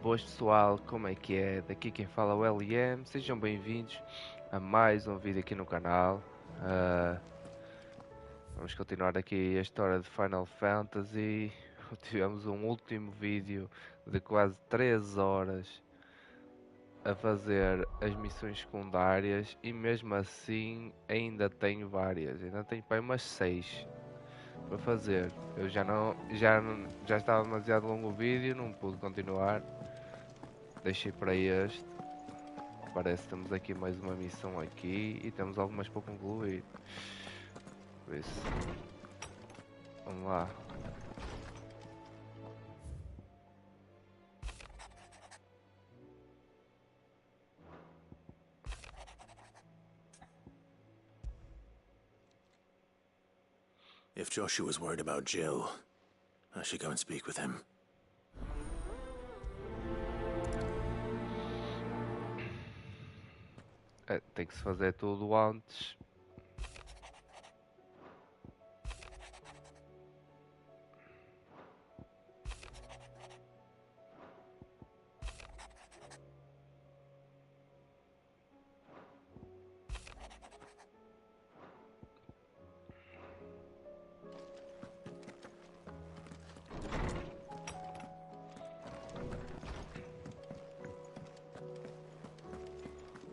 Boas pessoal, como é que é? Daqui quem fala é o LM, sejam bem-vindos a mais um vídeo aqui no canal. Vamos continuar aqui a história de Final Fantasy. Tivemos um último vídeo de quase 3 horas a fazer as missões secundárias e mesmo assim ainda tenho várias, ainda tenho para umas 6 para fazer. Eu já estava demasiado longo o vídeo, não pude continuar. Deixei para este. Parece que temos aqui mais uma missão aqui e temos algumas para concluir. Por isso, vamos lá. If Joshua's worried about Jill, I should go and speak with him. Tem que se fazer tudo antes.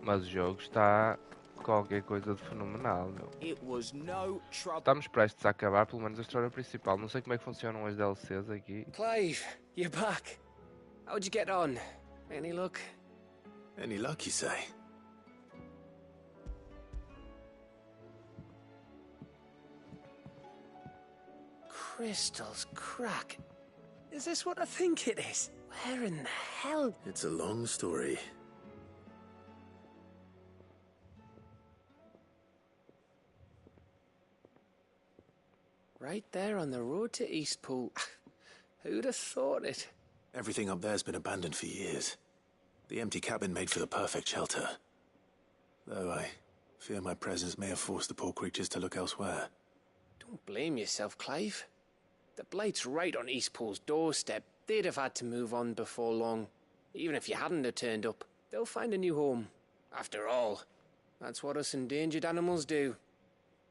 Mas o jogo está qualquer coisa de fenomenal, meu. Estamos prestes a acabar, pelo menos a história principal. Não sei como é que funcionam as DLCs aqui. Clive, you're back. How'd you get on? Any luck? Any luck, you say? Crystals crack. Is this what I think it is? Where in the hell? It's a long story. Right there on the road to Eastpool. Who'd have thought it? Everything up there's been abandoned for years. The empty cabin made for the perfect shelter. Though I fear my presence may have forced the poor creatures to look elsewhere. Don't blame yourself, Clive. The Blight's right on Eastpool's doorstep. They'd have had to move on before long. Even if you hadn't have turned up, they'll find a new home. After all, that's what us endangered animals do.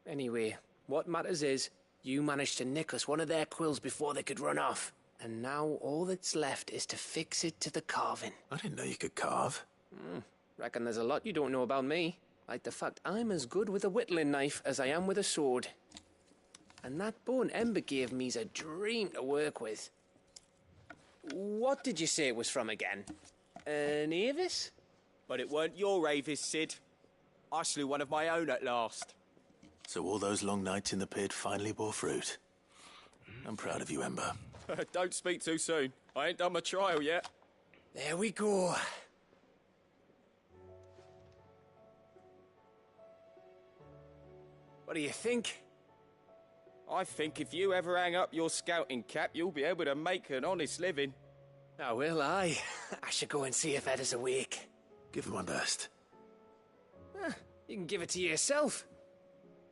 Anyway, what matters is, you managed to nick us one of their quills before they could run off. And now all that's left is to fix it to the carving. I didn't know you could carve. Reckon there's a lot you don't know about me. Like the fact I'm as good with a whittling knife as I am with a sword. And that bone Ember gave me's a dream to work with. What did you say it was from again? An Avis? But it weren't your Avis, Sid. I slew one of my own at last. So all those long nights in the pit finally bore fruit. I'm proud of you, Ember. Don't speak too soon. I ain't done my trial yet. There we go. What do you think? I think if you ever hang up your scouting cap, you'll be able to make an honest living. Oh, will I? I should go and see if Ed is awake. Give it my best. You can give it to yourself.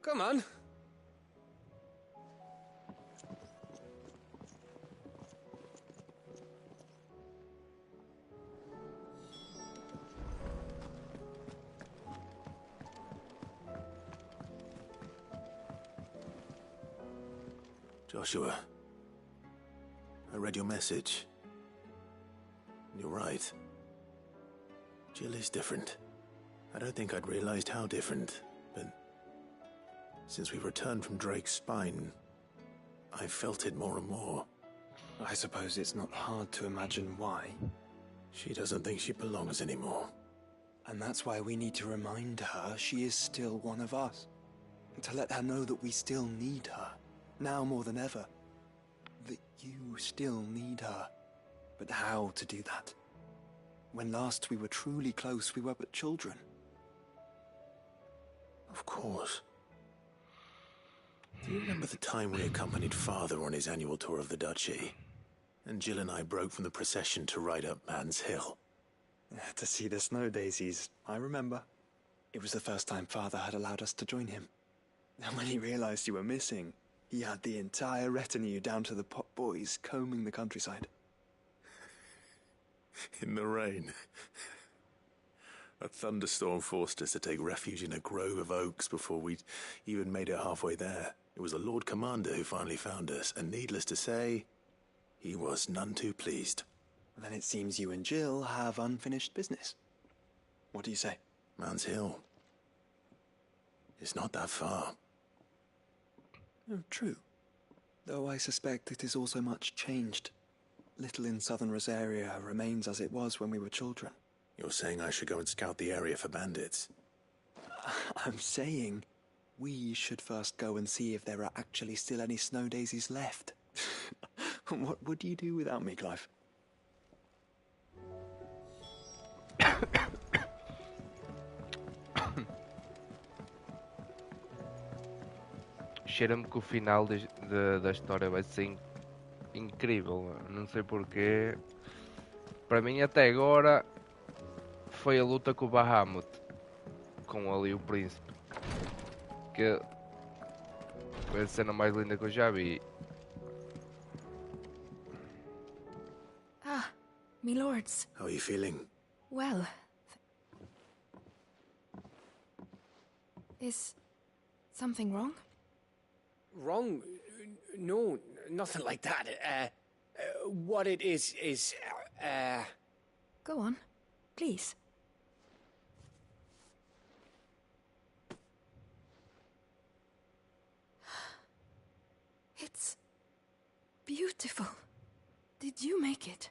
Come on. Joshua, I read your message. You're right. Jill is different. I don't think I'd realized how different, but since we returned from Drake's spine, I've felt it more and more. I suppose it's not hard to imagine why. She doesn't think she belongs anymore. And that's why we need to remind her she is still one of us. To let her know that we still need her, now more than ever. That you still need her. But how to do that? When last we were truly close, we were but children. Of course. Do you remember the time we accompanied Father on his annual tour of the Duchy? And Jill and I broke from the procession to ride up Man's Hill. To see the snow daisies, I remember. It was the first time Father had allowed us to join him. And when he realized you were missing, he had the entire retinue down to the pot boys combing the countryside. In the rain. A thunderstorm forced us to take refuge in a grove of oaks before we'd even made it halfway there. It was the Lord Commander who finally found us, and needless to say, he was none too pleased. Then it seems you and Jill have unfinished business. What do you say? Man's Hill. It's not that far. Oh, true. Though I suspect it is also much changed. Little in southern Rosaria remains as it was when we were children. You're saying I should go and scout the area for bandits? I'm saying we should first go and see if there are actually still any snow daisies left. What would you do without me, Clive? Cheira-me que o final da história vai ser incrível. Não sei porquê. Para mim, até agora, foi a luta com o Bahamut, com ali o príncipe, que foi a cena mais linda que eu já vi. Ah, me lords. How are you feeling? Well, is something wrong? Wrong? No, nothing like that. What it is, Go on, please. It's beautiful. Did you make it?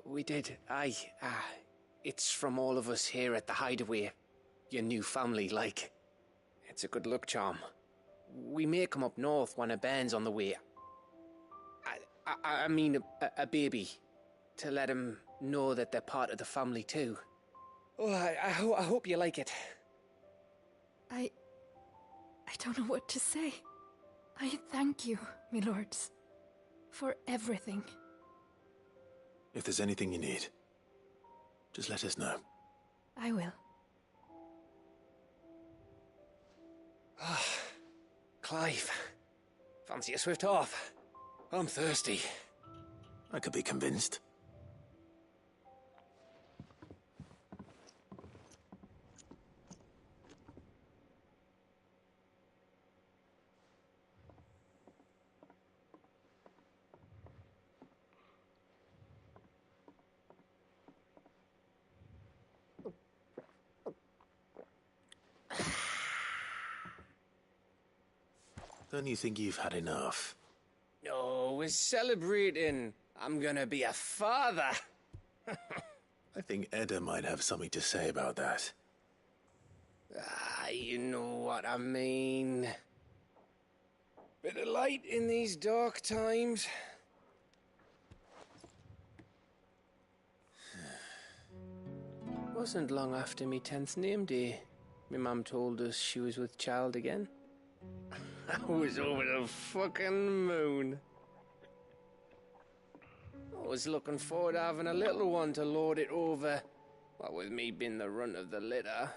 We did. Aye. It's from all of us here at the Hideaway. Your new family, like. It's a good luck charm. We may come up north when a band's on the way. I mean a baby. To let him know that they're part of the family too. Oh, I hope you like it. I don't know what to say. I thank you, my lords, for everything. If there's anything you need, just let us know. I will. Clive, fancy a swift off? I'm thirsty. I could be convinced. Don't you think you've had enough? No, we're celebrating. I'm gonna be a father. I think Edda might have something to say about that. You know what I mean. Bit of light in these dark times. Wasn't long after me 10th name day, my mum told us she was with child again. I was over the fucking moon. I was looking forward to having a little one to lord it over, what with me being the runt of the litter.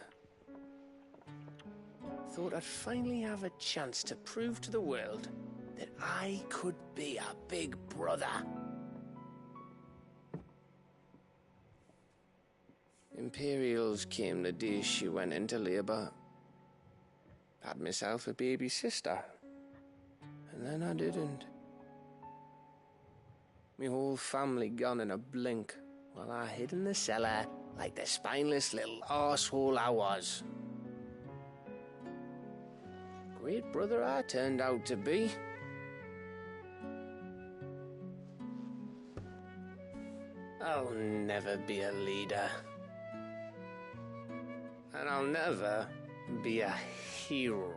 Thought I'd finally have a chance to prove to the world that I could be a big brother. Imperials came the day she went into labour. Had myself a baby sister, and then I didn't. Me whole family gone in a blink, while I hid in the cellar like the spineless little arsehole I was. Great brother I turned out to be. I'll never be a leader. And I'll never be a hero.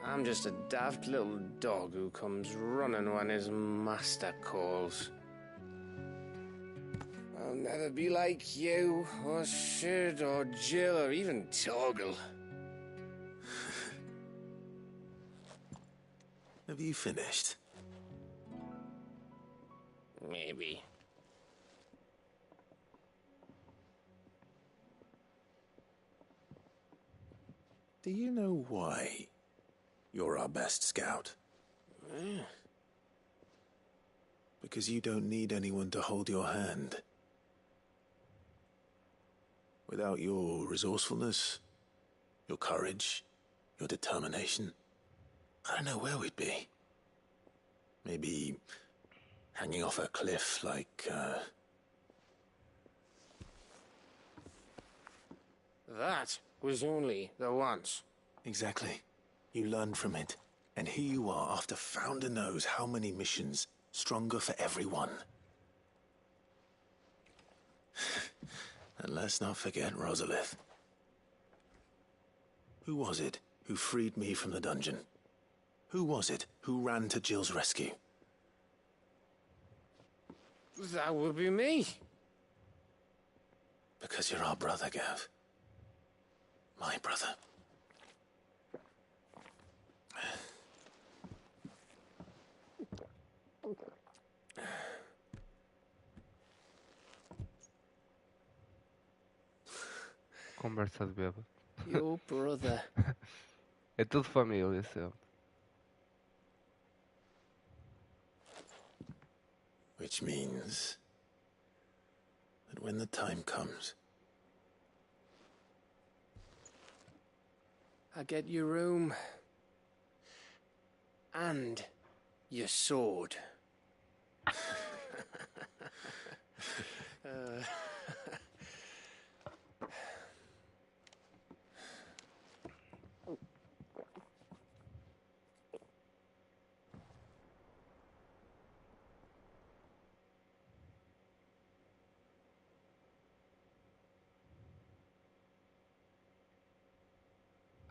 I'm just a daft little dog who comes running when his master calls. I'll never be like you, or Sid, or Jill, or even Torgal. Have you finished? Maybe. Do you know why you're our best scout? Because you don't need anyone to hold your hand. Without your resourcefulness, your courage, your determination, I don't know where we'd be. Maybe hanging off a cliff like, That was only the once. Exactly. You learned from it. And here you are after Founder knows how many missions, stronger for everyone. And let's not forget Rosalith. Who was it who freed me from the dungeon? Who was it who ran to Jill's rescue? That would be me. Because you're our brother, Gav. My brother. Conversa de bêbado. Your brother. É tudo família, sempre. Which means that when the time comes, I get your room. And your sword.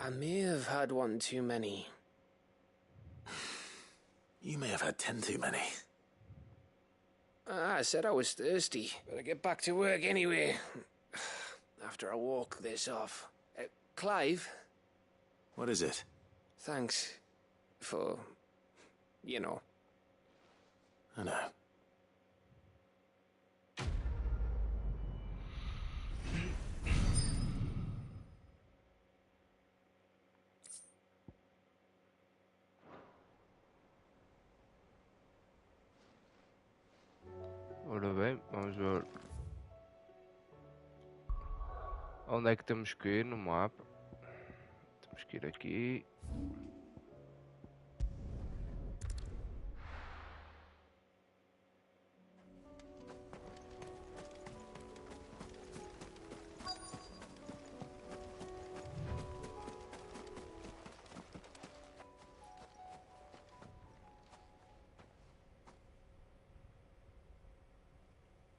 I may have had one too many. you may have had 10 too many. I said I was thirsty. Better get back to work anyway. After I walk this off. Clive? What is it? Thanks for, you know. I know. Ora bem, vamos ver onde é que temos que ir no mapa. Temos que ir aqui.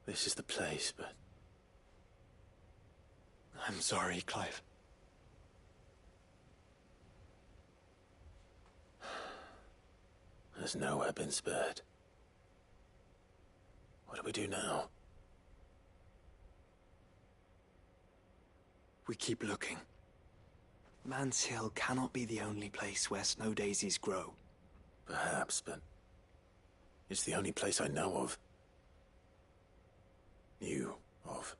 This is the place, but I'm sorry, Clive. there's nowhere been spared. What do we do now? We keep looking. Man's Hill cannot be the only place where snow daisies grow. Perhaps, but it's the only place I know of. Knew of.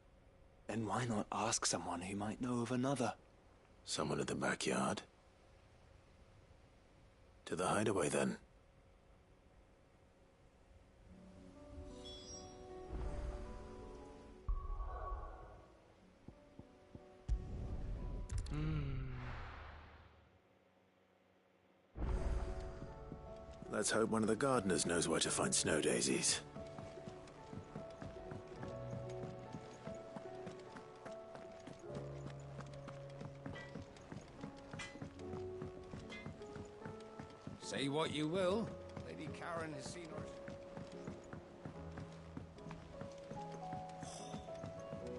Then why not ask someone who might know of another? Someone at the backyard? To the hideaway, then. Let's hope one of the gardeners knows where to find snow daisies. Say what you will, Lady Karen has seen us.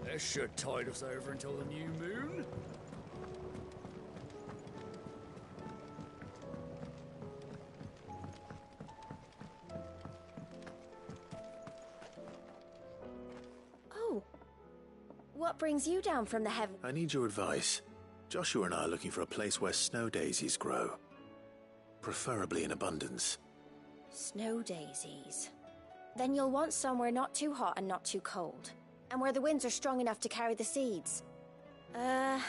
That should tide us over until the new moon. Oh. What brings you down from the heaven? I need your advice. Joshua and I are looking for a place where snow daisies grow. Preferably in abundance. Snow daisies. Then you'll want somewhere not too hot and not too cold. And where the winds are strong enough to carry the seeds. I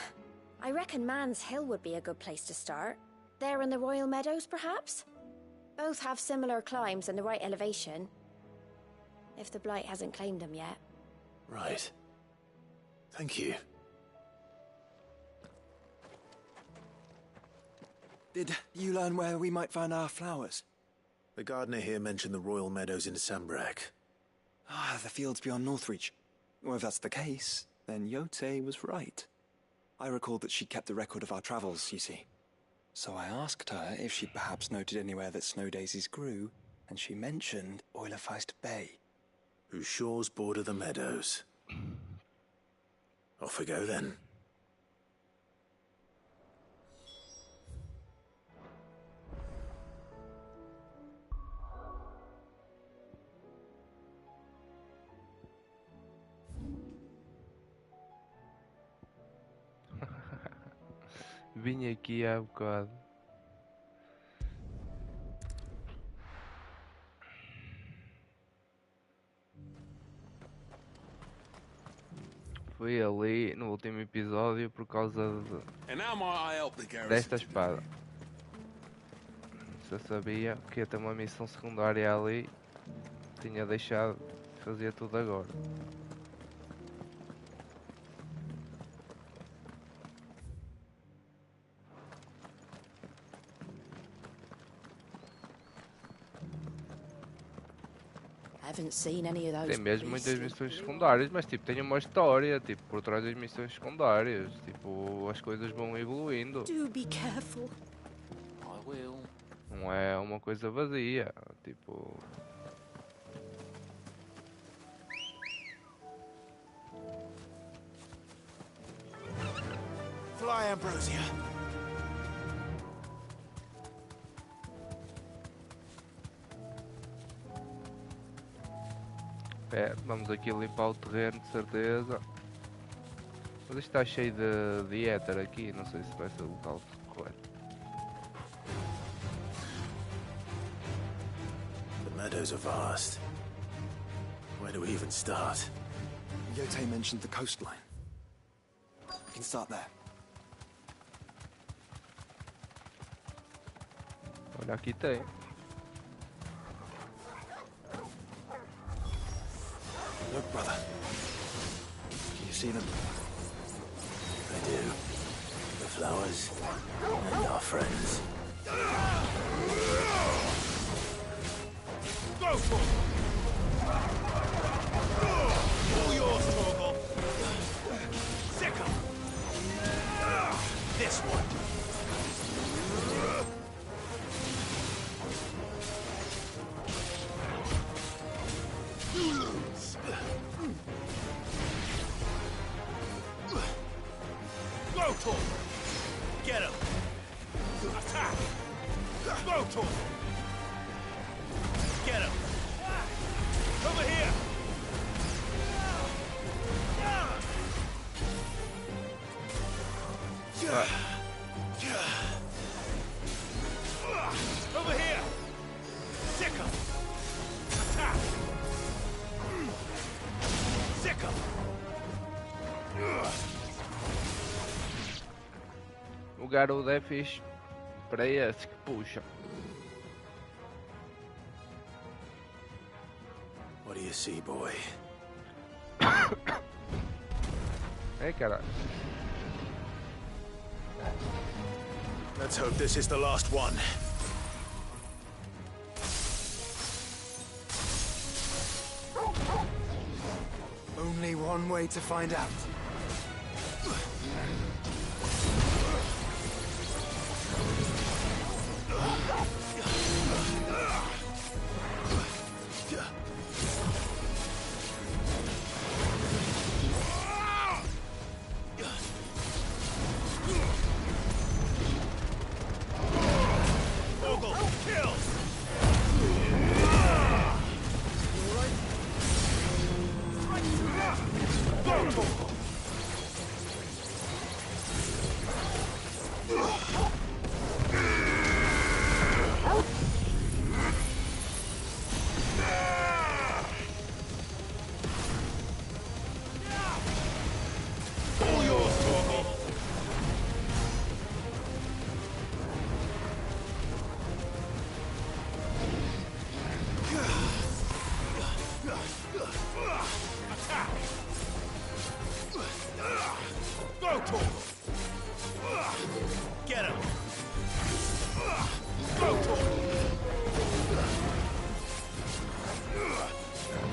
reckon Man's Hill would be a good place to start. There in the Royal Meadows, perhaps? Both have similar climbs and the right elevation. if the Blight hasn't claimed them yet. Right. Thank you. Did you learn where we might find our flowers? The gardener here mentioned the royal meadows in Sambrak. Ah, the fields beyond Northreach. Well, if that's the case, then Yote was right. I recalled that she kept a record of our travels, you see. So I asked her if she'd perhaps noted anywhere that snow daisies grew, and she mentioned Oilerfeist Bay. Whose shores border the meadows. Off we go then. Vim aqui há bocado. Fui ali no último episódio por causa desta espada. Se eu sabia que ia ter uma missão secundária ali, tinha deixado, fazia tudo agora. Tem mesmo muitas missões secundárias, mas tipo, tem uma história, tipo, por trás das missões secundárias, tipo, as coisas vão evoluindo. Do be careful. I will. Não é uma coisa vazia, tipo... Fly, Ambrosia. É, vamos aqui limpar o terreno, de certeza. Mas isto está cheio de éter aqui, não sei se vai ser o local correto. The meadows are vast. Where do we even start? Yote mentioned the coastline. We can start there. Olha, aqui tem. Look, brother. Can you see them? I do. The flowers and our friends. Go for it! All yours, Torgal. Sick 'em. This one. Go, Tor! Get him! Attack! Go, Tor! Get him! Over here! Over here! Sick him! Attack! Sick him! O garoto é fixe para esse que puxa. What do you see, boy? É, caralho. Let's hope this is the last one. Only one way to find out.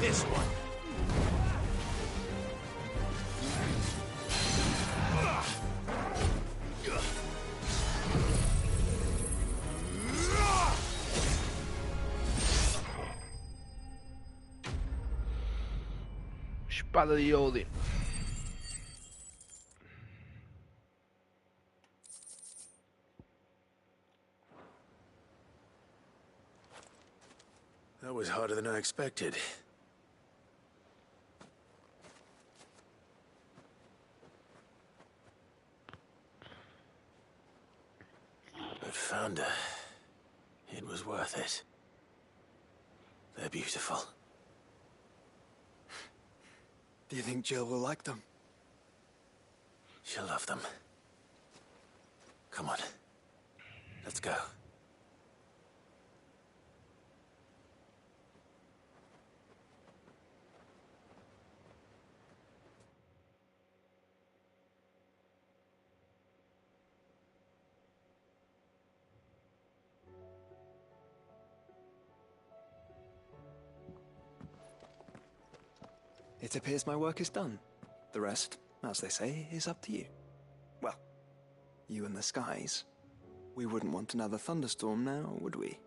this one. Espada de Odin. That was harder than I expected. But found her. It was worth it. They're beautiful. Do you think Jill will like them? She'll love them. Come on. Let's go. It appears my work is done. The rest, as they say, is up to you. Well, you and the skies. We wouldn't want another thunderstorm now, would we?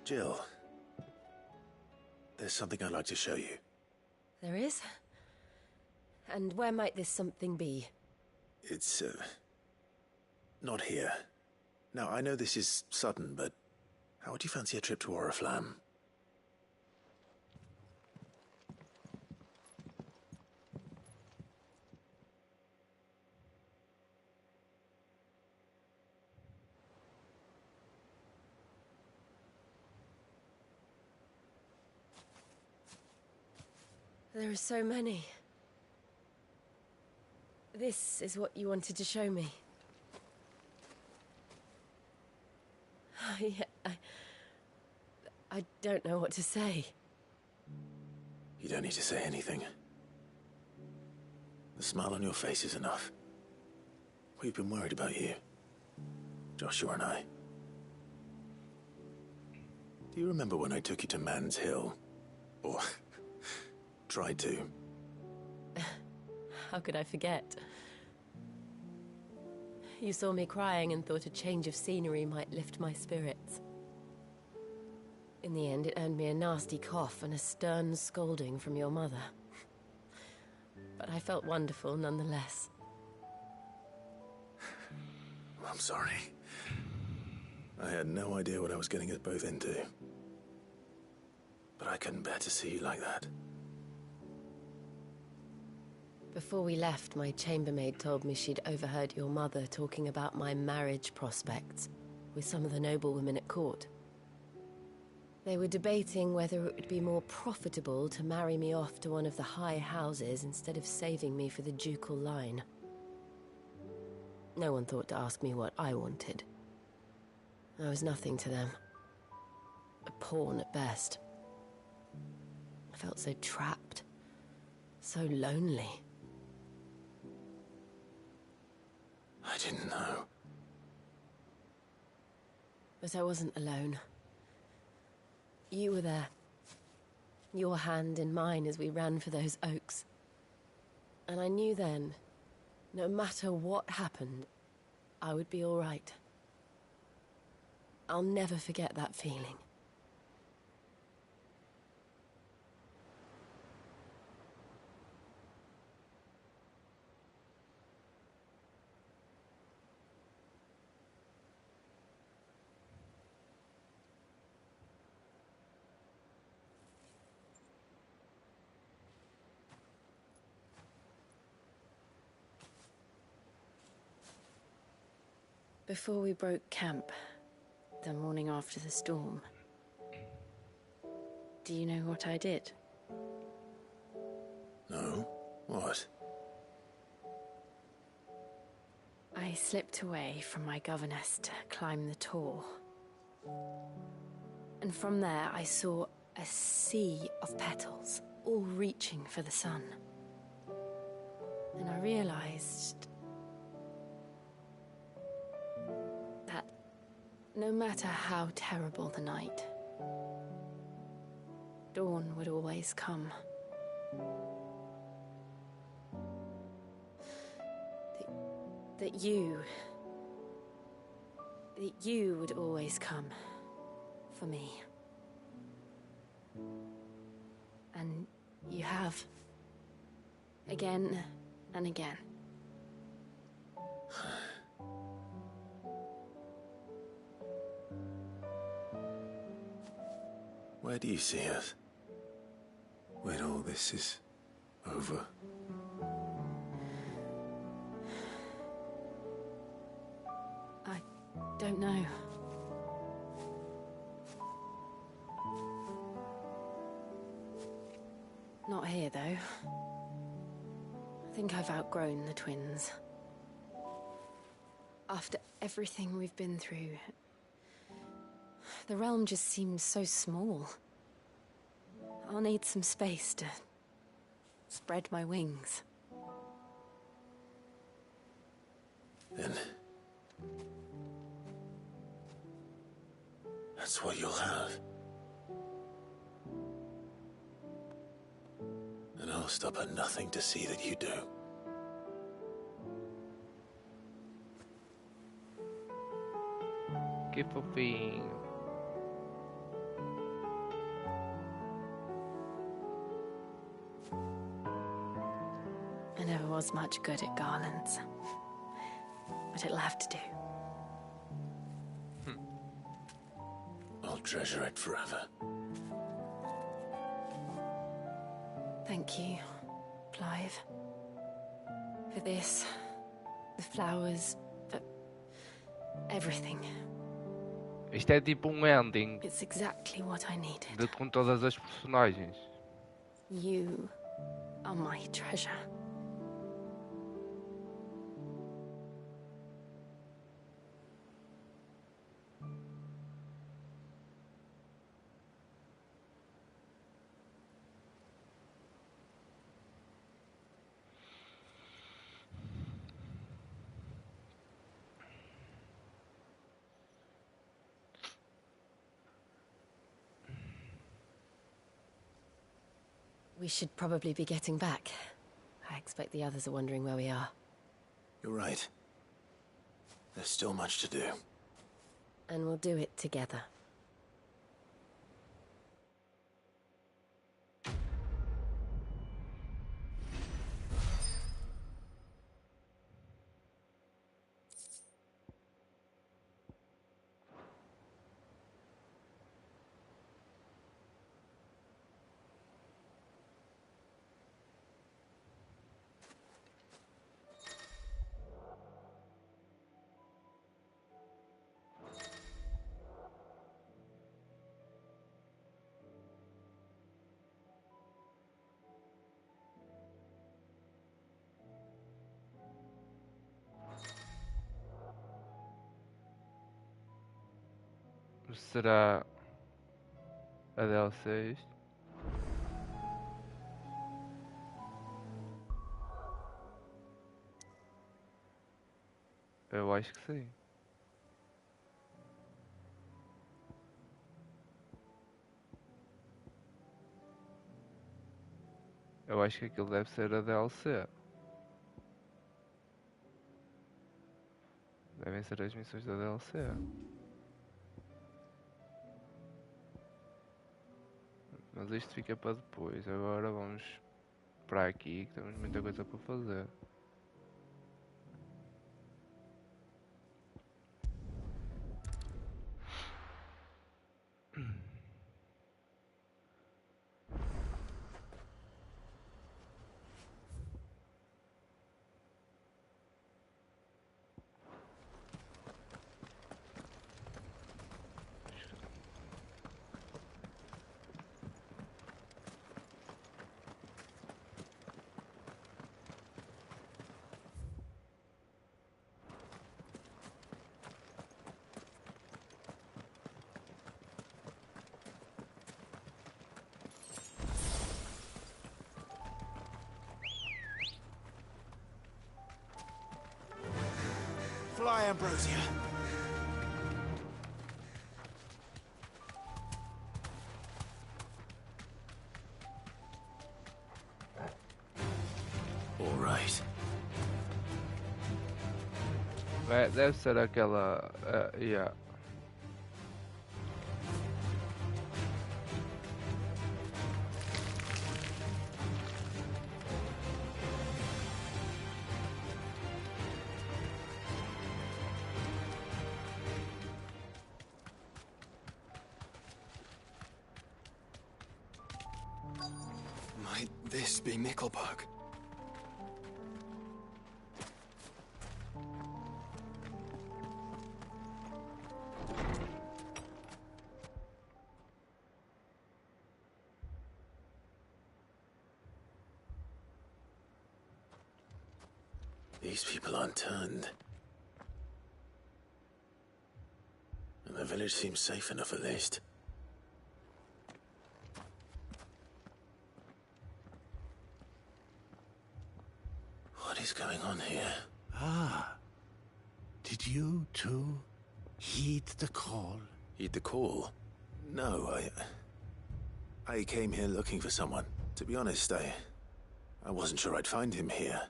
Jill, there's something I'd like to show you. There is? And where might this something be? It's, not here. Now, I know this is sudden, but how would you fancy a trip to Oriflamme? There are so many. This is what you wanted to show me. I don't know what to say. You don't need to say anything. The smile on your face is enough. We've been worried about you, Joshua and I. Do you remember when I took you to Man's Hill? Or tried to? How could I forget? You saw me crying and thought a change of scenery might lift my spirits. In the end, it earned me a nasty cough and a stern scolding from your mother. But I felt wonderful nonetheless. I'm sorry. I had no idea what I was getting us both into. But I couldn't bear to see you like that. Before we left, my chambermaid told me she'd overheard your mother talking about my marriage prospects with some of the noblewomen at court. They were debating whether it would be more profitable to marry me off to one of the high houses instead of saving me for the ducal line. No one thought to ask me what I wanted. I was nothing to them. A pawn at best. I felt so trapped. So lonely. I didn't know. But I wasn't alone. You were there. Your hand in mine as we ran for those oaks. And I knew then, no matter what happened, I would be all right. I'll never forget that feeling. Before we broke camp, the morning after the storm, Do you know what I did? No? What? I slipped away from my governess to climb the tor. And from there I saw a sea of petals, all reaching for the sun. And I realized that no matter how terrible the night, dawn would always come. That you would always come for me. And you have. Again and again. Where do you see us? When all this is over? I don't know. Not here, though. I think I've outgrown the twins. After everything we've been through, the realm just seems so small. I'll need some space to spread my wings. Then that's what you'll have. And I'll stop at nothing to see that you do. Que fofinho. I never was much good at garlands, but it'll have to do. I'll treasure it forever. Thank you, Clive. For this, the flowers, for everything. Isto é tipo ending It's exactly what I needed. com todas as personagens. You are my treasure. We should probably be getting back. I expect the others are wondering where we are. You're right. There's still much to do. And we'll do it together. Será a DLC isto? Eu acho que sim. Eu acho que aquilo deve ser a DLC. Devem ser as missões da DLC. Mas isto fica para depois. Agora vamos para aqui, que temos muita coisa para fazer. Goodbye, Ambrosia. All right. Deve ser aquela. Yeah. Might this be Nickelbug? These people aren't turned. And the village seems safe enough at least. What is going on here? Ah. Did you, too, heed the call? Heed the call? No, I came here looking for someone. To be honest, I wasn't sure I'd find him here.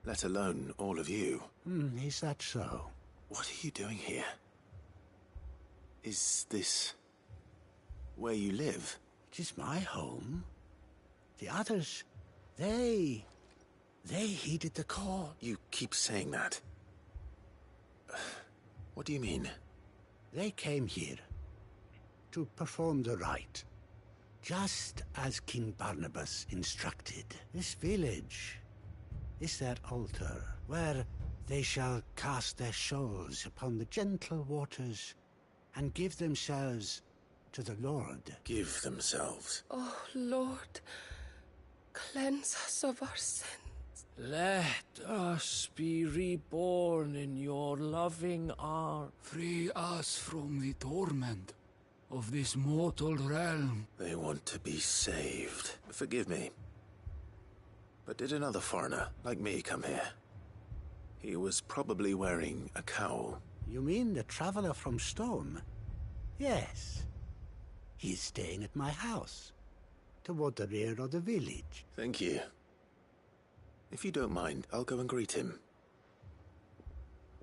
Let alone all of you. Is that so? What are you doing here? Is this where you live? It is my home. The others, they heeded the call. You keep saying that. What do you mean? They came here to perform the rite, just as King Barnabas instructed. This village is their altar, where they shall cast their souls upon the gentle waters and give themselves to the Lord. Give themselves? Oh, Lord, cleanse us of our sins. Let us be reborn in your loving arms. Free us from the torment of this mortal realm. They want to be saved. Forgive me. But did another foreigner, like me, come here? He was probably wearing a cowl. You mean the traveler from Stone? Yes. He's staying at my house, toward the rear of the village. Thank you. If you don't mind, I'll go and greet him.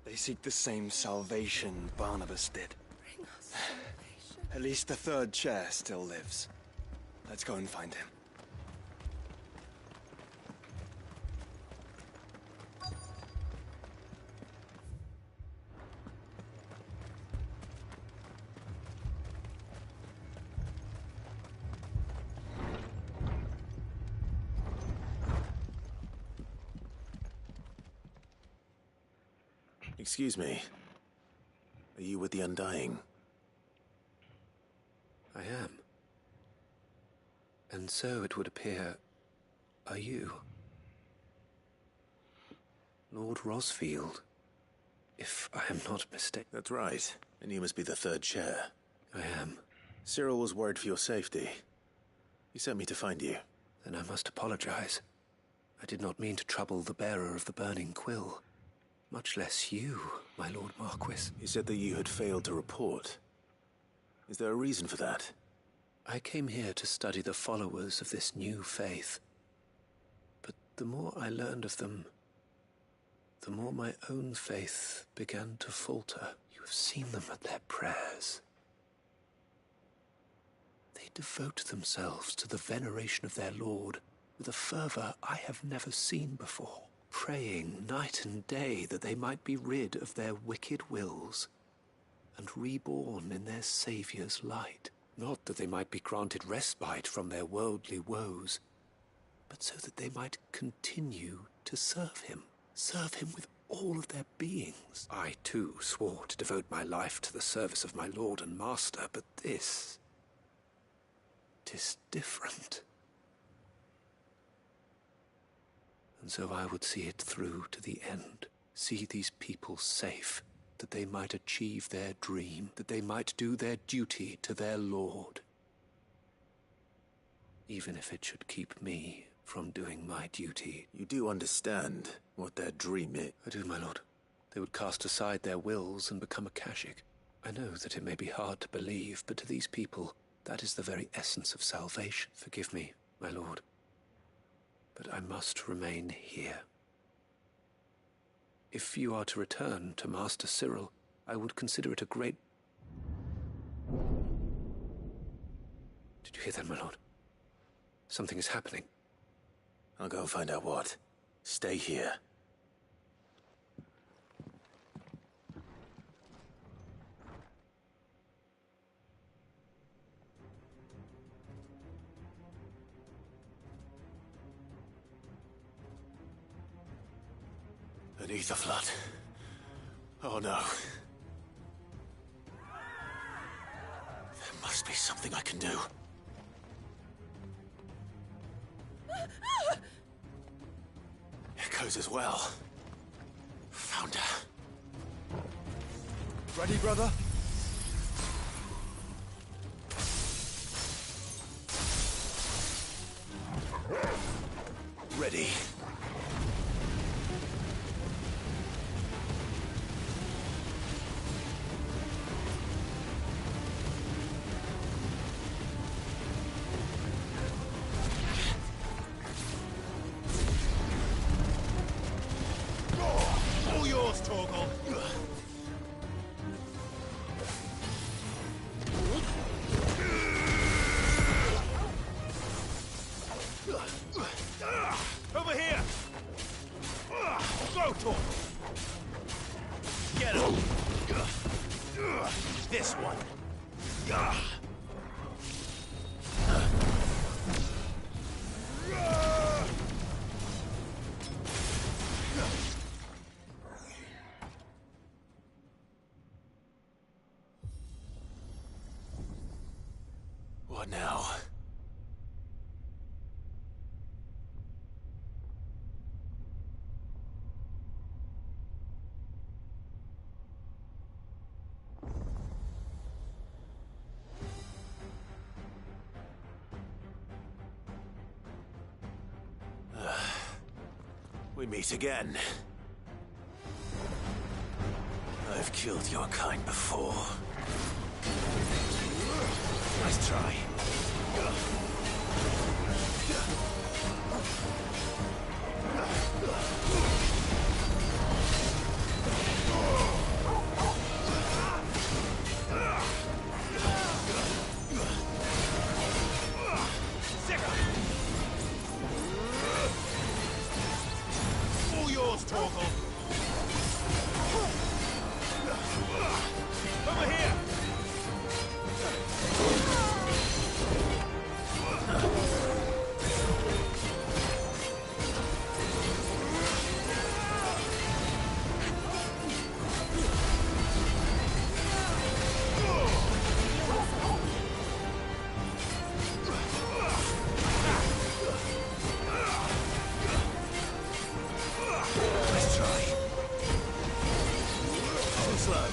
They seek the same salvation Barnabas did. Bring us salvation. At least the third chair still lives. Let's go and find him. Excuse me. Are you with the Undying? I am. And so it would appear, are you? Lord Rosfield, if I am not mistaken. That's right. And you must be the third chair. I am. Cyril was worried for your safety. He sent me to find you. Then I must apologize. I did not mean to trouble the bearer of the burning quill. Much less you, my Lord Marquis. He said that you had failed to report. Is there a reason for that? I came here to study the followers of this new faith. But the more I learned of them, the more my own faith began to falter. You have seen them at their prayers. They devote themselves to the veneration of their Lord with a fervor I have never seen before, praying night and day that they might be rid of their wicked wills and reborn in their Saviour's light. Not that they might be granted respite from their worldly woes, but so that they might continue to serve him with all of their beings. I, too, swore to devote my life to the service of my Lord and Master, but this... 'tis different. And so I would see it through to the end, see these people safe, that they might achieve their dream, that they might do their duty to their Lord. Even if it should keep me from doing my duty. You do understand what their dream is? I do, my lord. They would cast aside their wills and become Akashic. I know that it may be hard to believe, but to these people, that is the very essence of salvation. Forgive me, my lord, but I must remain here. If you are to return to Master Cyril, I would consider it a great... Did you hear that, my lord? Something is happening. I'll go and find out what. Stay here. An ether flood. Oh no. There must be something I can do. Echoes as well. Found her. Ready, brother? Ready. All yours, Torgal. Over here! Go, Torgal! Get him! This one! What now? We meet again. I've killed your kind before. Nice try. All yours, Torgal. Over here! Nice try. Too slow.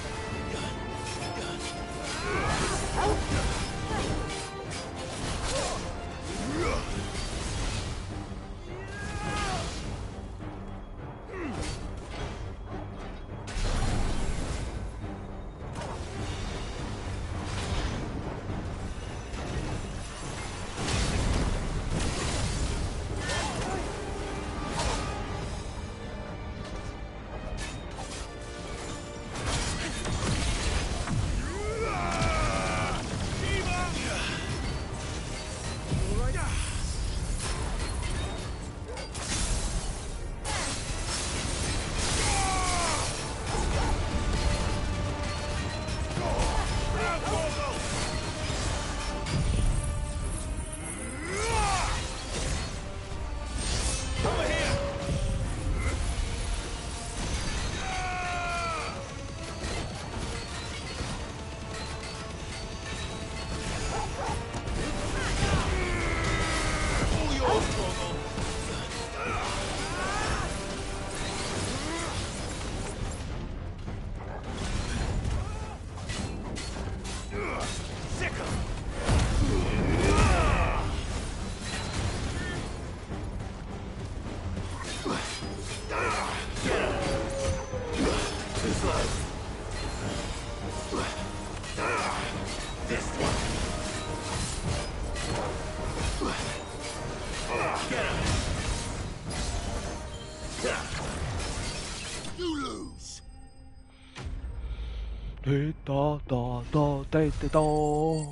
Ti do do do ti ti do.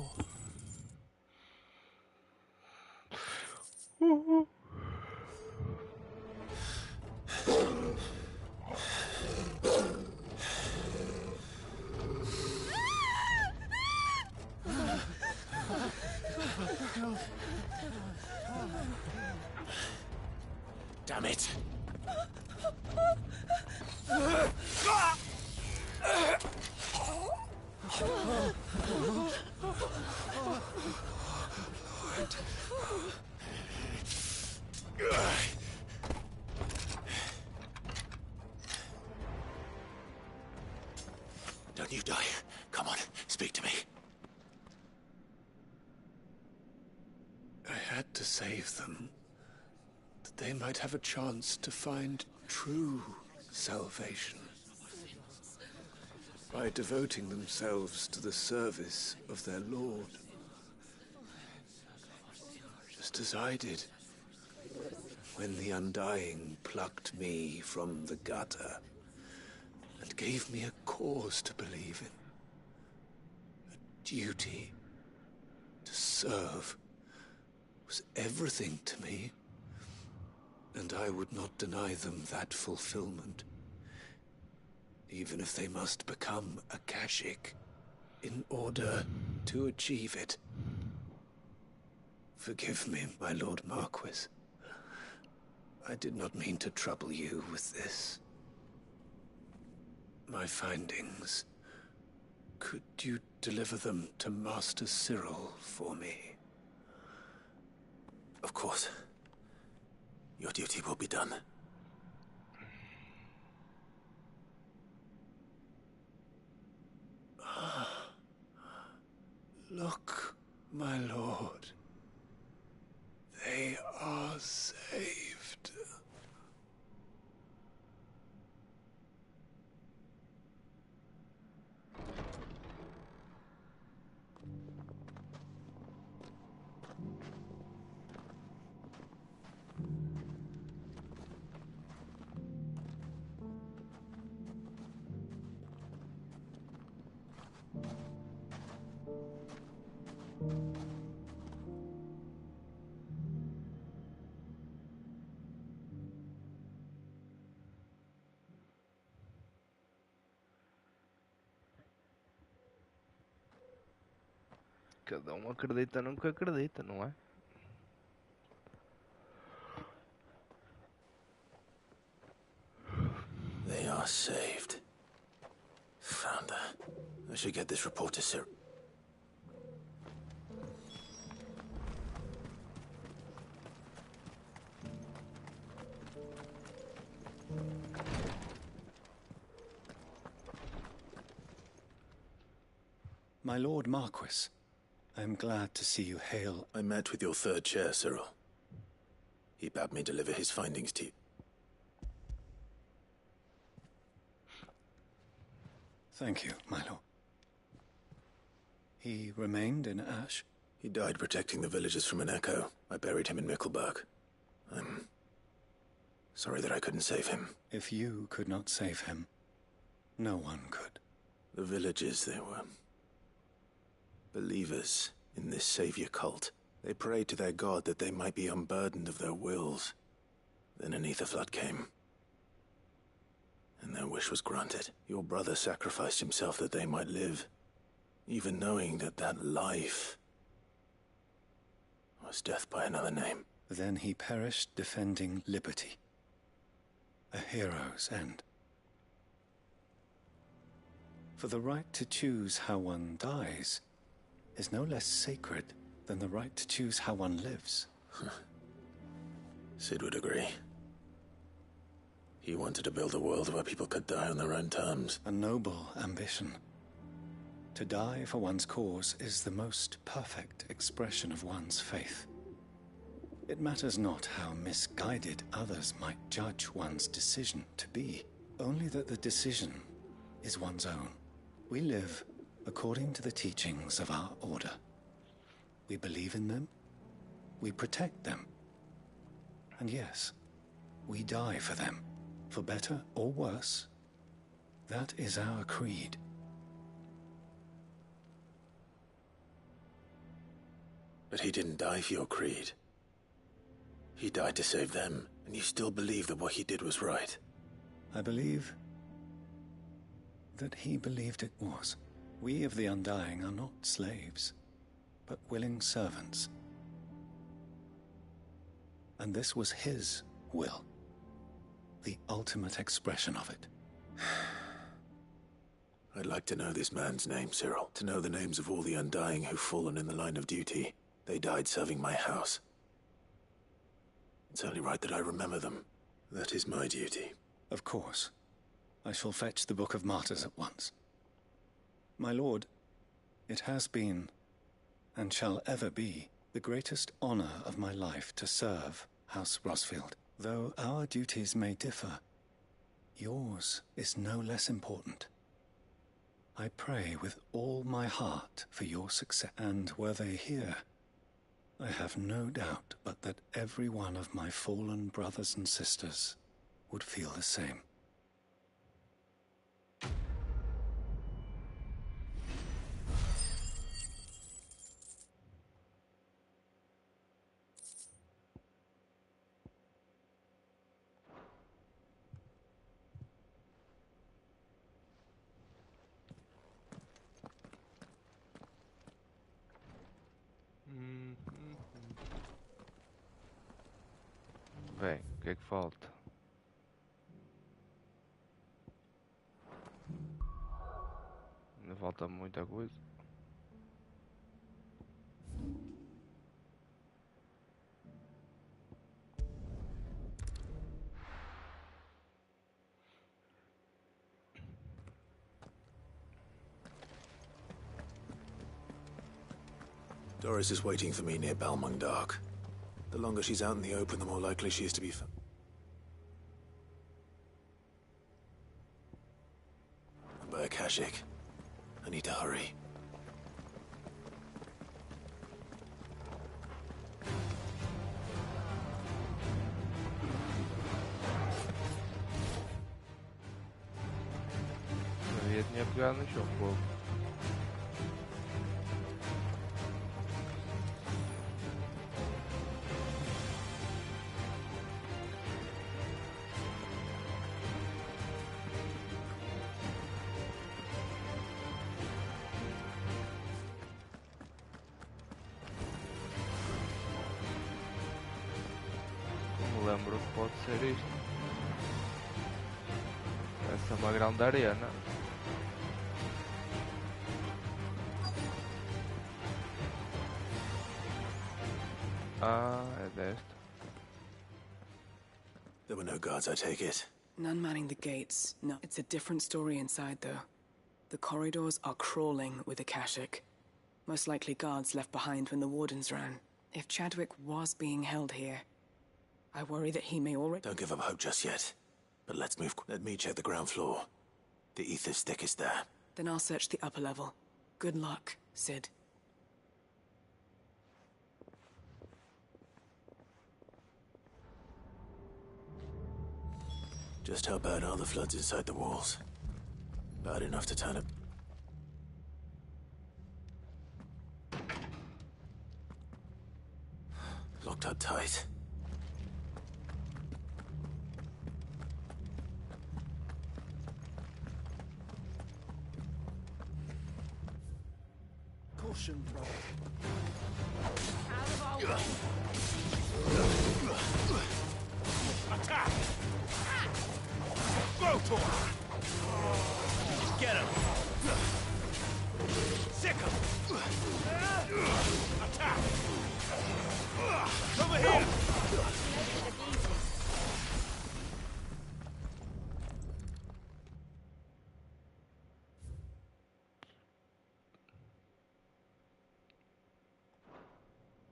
Damn it! Don't you die. Come on, speak to me. I had to save them, that they might have a chance to find true salvation. By devoting themselves to the service of their Lord. Just as I did, when the Undying plucked me from the gutter and gave me a cause to believe in. A duty to serve was everything to me, and I would not deny them that fulfillment, even if they must become a Kashik in order to achieve it. Forgive me, my Lord Marquis. I did not mean to trouble you with this. My findings. Could you deliver them to Master Cyril for me? Of course. Your duty will be done. Look, my lord. They are saved. Cada um acredita no que acredita, não é? They are saved. Founder. I should get this report to Cyril. My Lord Marquis, I am glad to see you hail. I met with your third chair, Cyril. He bade me deliver his findings to you. Thank you, my lord. He remained in Ash? He died protecting the villagers from an echo. I buried him in Mickelberg. I'm sorry that I couldn't save him. If you could not save him, no one could. The villagers, they were believers in this savior cult. They prayed to their god that they might be unburdened of their wills. Then an ether flood came, and their wish was granted. Your brother sacrificed himself that they might live, even knowing that that life was death by another name. Then he perished defending liberty. A hero's end. For the right to choose how one dies is no less sacred than the right to choose how one lives. Sid would agree. He wanted to build a world where people could die on their own terms. A noble ambition. To die for one's cause is the most perfect expression of one's faith. It matters not how misguided others might judge one's decision to be, only that the decision is one's own. We live according to the teachings of our order. We believe in them, we protect them, and yes, we die for them, for better or worse. That is our creed. But he didn't die for your creed. He died to save them, and you still believe that what he did was right. I believe that he believed it was. We of the Undying are not slaves, but willing servants. And this was his will, the ultimate expression of it. I'd like to know this man's name, Cyril. To know the names of all the Undying who've fallen in the line of duty. They died serving my house. It's only right that I remember them. That is my duty. Of course. I shall fetch the Book of Martyrs at once. My lord, it has been, and shall ever be, the greatest honor of my life to serve House Rosfield. Though our duties may differ, yours is no less important. I pray with all my heart for your success, and were they here, I have no doubt but that every one of my fallen brothers and sisters would feel the same. Bem, o que é que falta? Ainda falta muita coisa. Doris is waiting for me near Balmung Dark. The longer she's out in the open, the more likely she is to be found. By a Kashik. I need to hurry. Eu tinha pegado no chão fogo. Lembro que pode ser isto. Essa é uma grande arena. Ah, é desta. There were no guards, I take it. None manning the gates. No, it's a different story inside, though. The corridors are crawling with Akashic. Most likely guards left behind when the wardens ran. If Chadwick was being held here, I worry that he may already... Don't give up hope just yet. But let's move. Let me check the ground floor. The ether's thickest there. Then I'll search the upper level. Good luck, Sid. Just how bad are the floods inside the walls? Bad enough to turn it. Locked up tight. Caution, brother. Out of our way. Attack! Go to him! Get him! Sick him! Attack! Over here!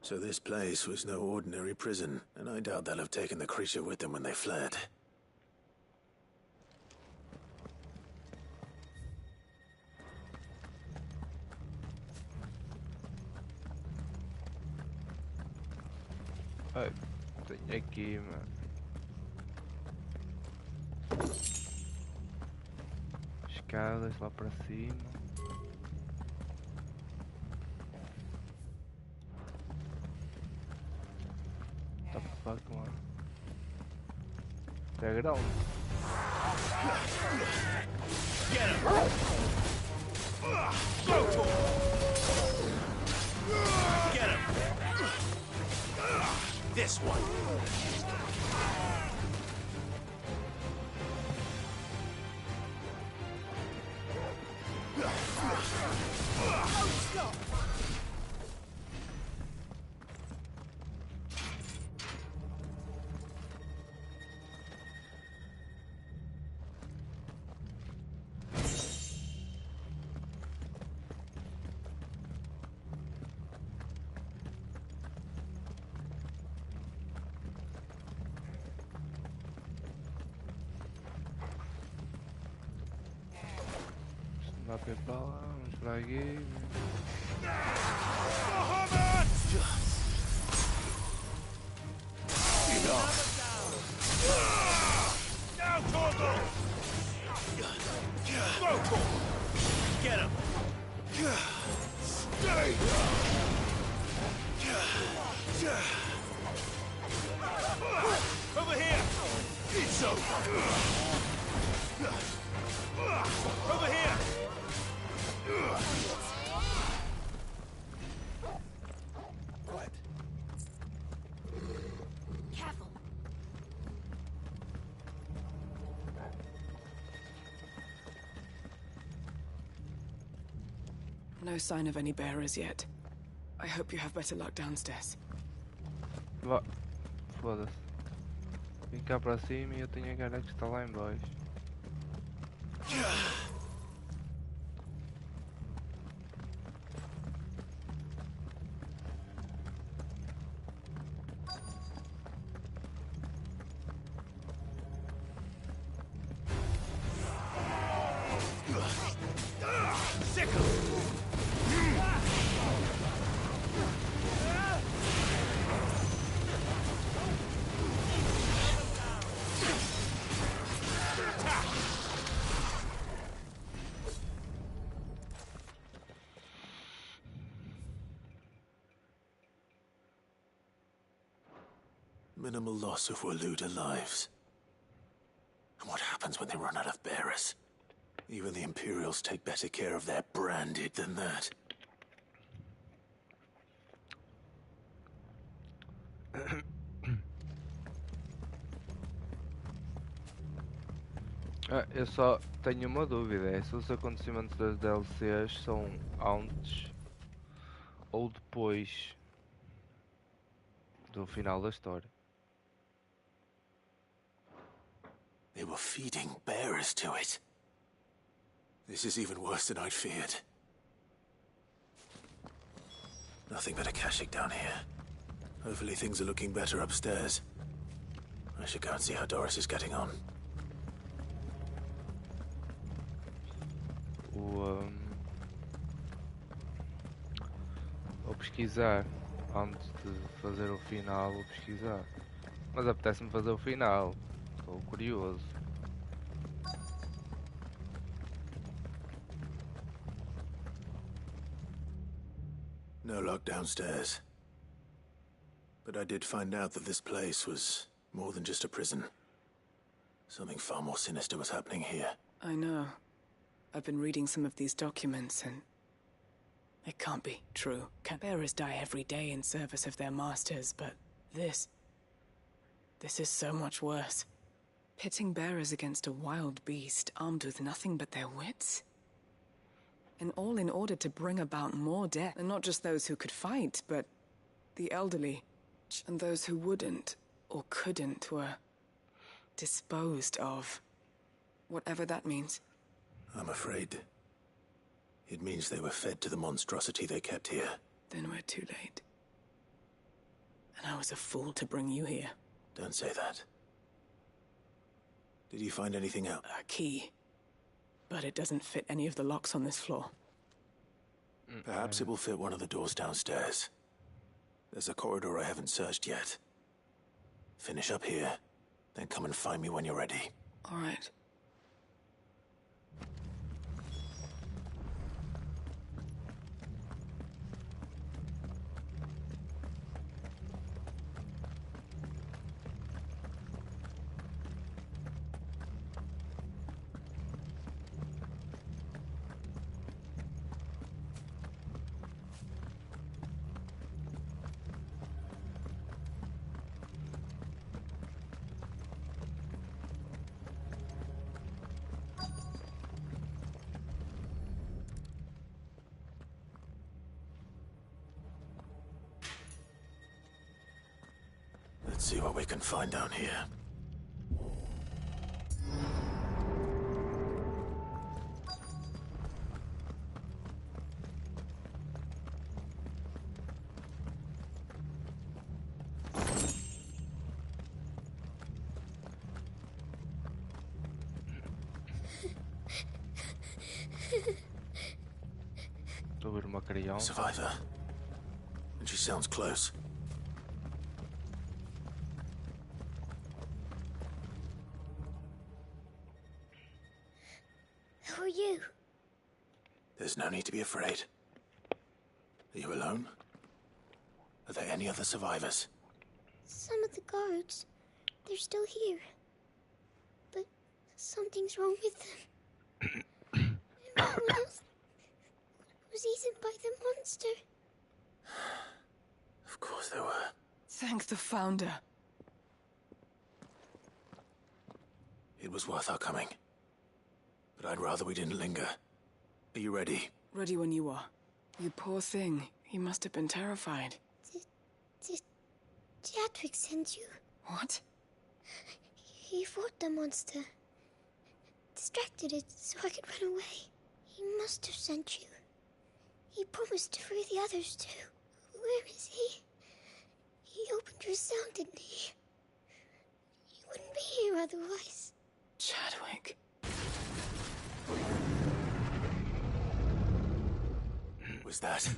So this place was no ordinary prison, and I doubt they'll have taken the creature with them when they fled. Ai, tem aqui, mano. Escadas lá para cima. fuck, mano? É grande. Get him! Go to him! Get him! This one! Stop! Vai para lá, vamos para aqui. Get him! Stay! Over here! It's over! Over here! Quiet. Careful. No sign of any bearers yet. I hope you have better luck downstairs. Vá. Foda-se. Vim cá para cima e eu tenho a cara que está lá em baixo. Minimal loss of Waluda lives. And what happens when they run out of bearers? Even the Imperials take better care of their branded than that. Eu só tenho uma dúvida, é se os acontecimentos das DLCs são antes ou depois do final da história. They were feeding bearers to it. This is even worse than I'd feared. Nothing but a Kashyyyk down here. Hopefully things are looking better upstairs. I should go and see how Doris is getting on. Vou pesquisar antes de fazer o final, vou pesquisar. Mas apetece-me fazer o final. Estou curioso. No luck downstairs. But I did find out that this place was more than just a prison. Something far more sinister was happening here. I know. I've been reading some of these documents and... it can't be true. Bearers die every day in service of their masters, but this is so much worse. Pitting bearers against a wild beast armed with nothing but their wits? And all in order to bring about more death. And not just those who could fight, but the elderly. And those who wouldn't, or couldn't, were disposed of. Whatever that means. I'm afraid it means they were fed to the monstrosity they kept here. Then we're too late. And I was a fool to bring you here. Don't say that. Did you find anything out? A key. But it doesn't fit any of the locks on this floor. Perhaps it will fit one of the doors downstairs. There's a corridor I haven't searched yet. Finish up here, then come and find me when you're ready. All right. Let's see what we can find down here. Survivor. And she sounds close. Who are you? There's no need to be afraid. Are you alone? Are there any other survivors? Some of the guards. They're still here. But something's wrong with them. Everyone else was eaten by the monster. Of course there were. Thank the Founder. It was worth our coming. But I'd rather we didn't linger. Are you ready? Ready when you are. You poor thing. He must have been terrified. Did Chadwick send you? What? He fought the monster. Distracted it so I could run away. He must have sent you. He promised to free the others too. Where is he? He opened your cell, didn't he? He wouldn't be here otherwise. Chadwick. Was that?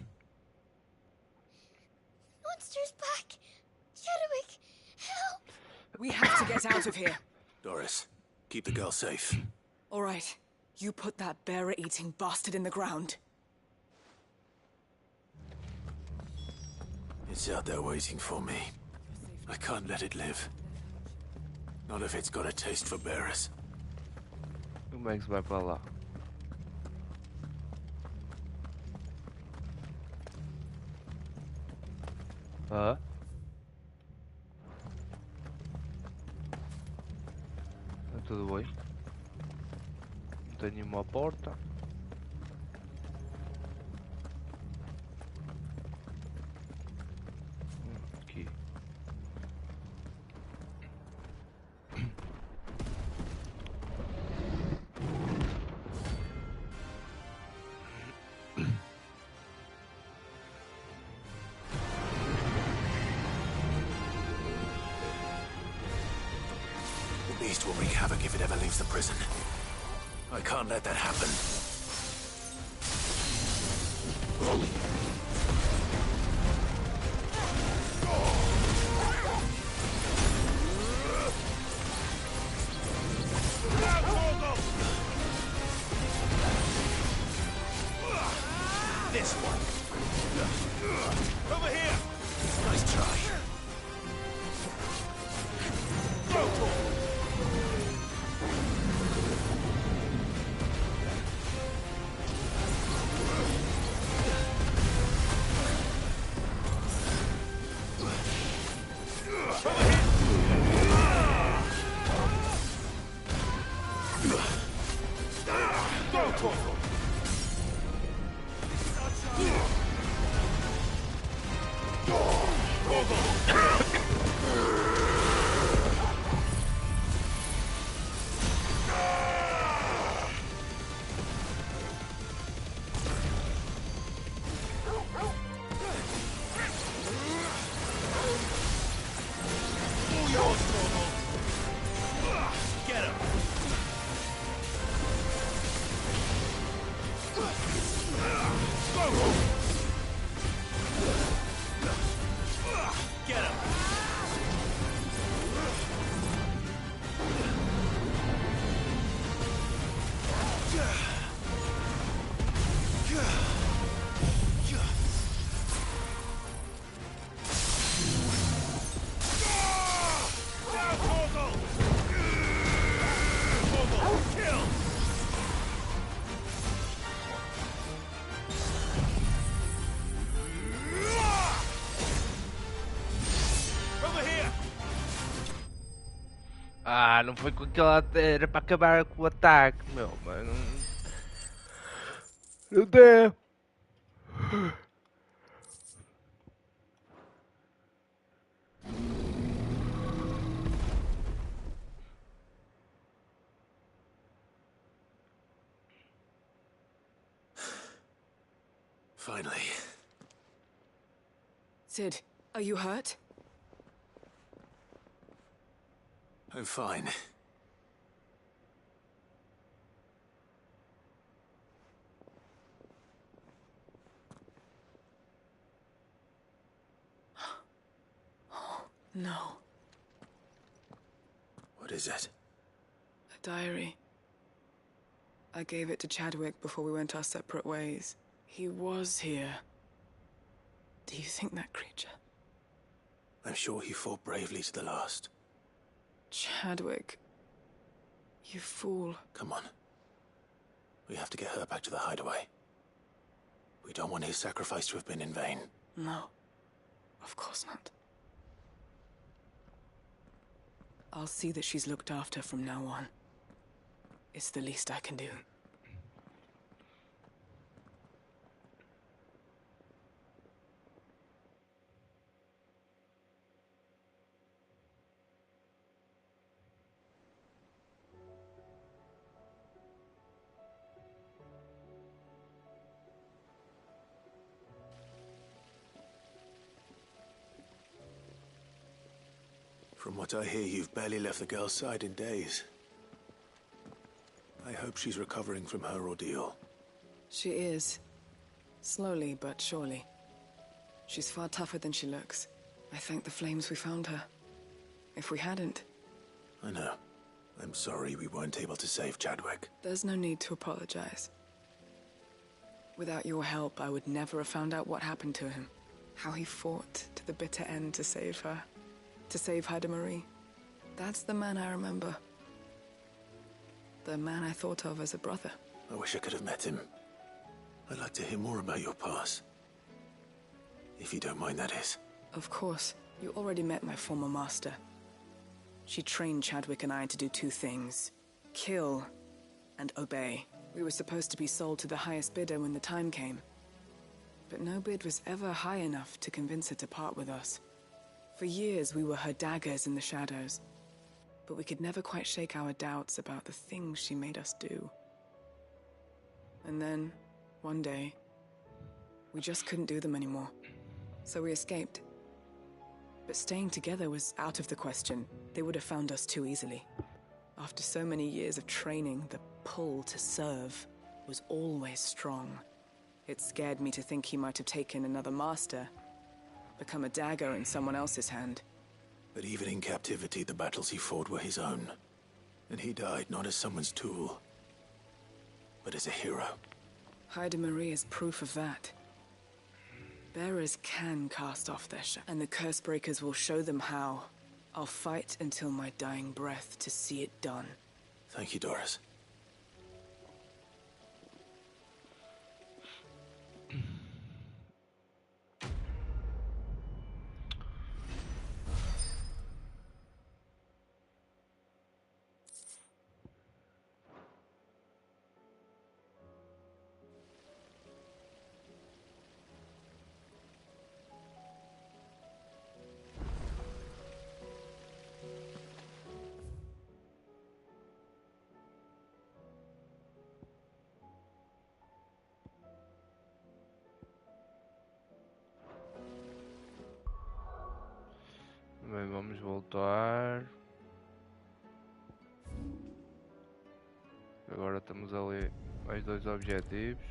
Monster's back! Chadwick, help! We have to get out of here. Doris, keep the girl safe. All right. You put that bearer-eating bastard in the ground. It's out there waiting for me. I can't let it live. Not if it's got a taste for bearers. Como é que se vai para lá? Tá tudo bem? Não tem nenhuma porta. Aqui. The beast will wreak havoc if it ever leaves the prison. I can't let that happen. This one. Over here. Nice try. Ah, não foi com aquela. Era para acabar com o ataque, meu, mas não. Não deu. Finally. Sid, are you hurt? I'm fine. No. What is it? A diary. I gave it to Chadwick before we went our separate ways. He was here. Do you think that creature? I'm sure he fought bravely to the last. Chadwick. You fool. Come on. We have to get her back to the hideaway. We don't want his sacrifice to have been in vain. No. Of course not. I'll see that she's looked after from now on. It's the least I can do. From what I hear, you've barely left the girl's side in days. I hope she's recovering from her ordeal. She is. Slowly but surely. She's far tougher than she looks. I thank the flames we found her. If we hadn't... I know. I'm sorry we weren't able to save Chadwick. There's no need to apologize. Without your help, I would never have found out what happened to him. How he fought to the bitter end to save her. To save Haida Marie. That's the man I remember. The man I thought of as a brother. I wish I could have met him. I'd like to hear more about your past. If you don't mind, that is. Of course. You already met my former master. She trained Chadwick and I to do two things. Kill and obey. We were supposed to be sold to the highest bidder when the time came. But no bid was ever high enough to convince her to part with us. For years, we were her daggers in the shadows. But we could never quite shake our doubts about the things she made us do. And then, one day, we just couldn't do them anymore. So we escaped. But staying together was out of the question. They would have found us too easily. After so many years of training, the pull to serve was always strong. It scared me to think he might have taken another master, become a dagger in someone else's hand. But even in captivity, the battles he fought were his own. And he died not as someone's tool, but as a hero. Haida Marie is proof of that. Bearers can cast off their shadow, and the curse breakers will show them how. I'll fight until my dying breath to see it done. Thank you, Doris. Bem, vamos voltar. Agora temos ali mais dois objetivos.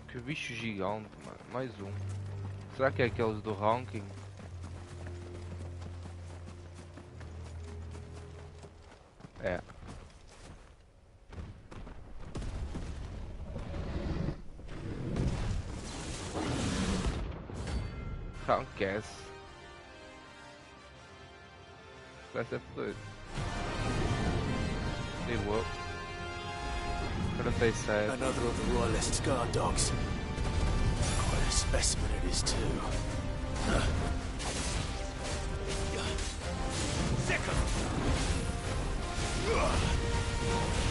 Que bicho gigante, mano. Mais um. Será que é aqueles do ranking? É. Rank-S. Vai ser fluido. Digo eu. 47. Another of the Royalist's guard dogs. Quite a specimen it is, too. Sick 'em!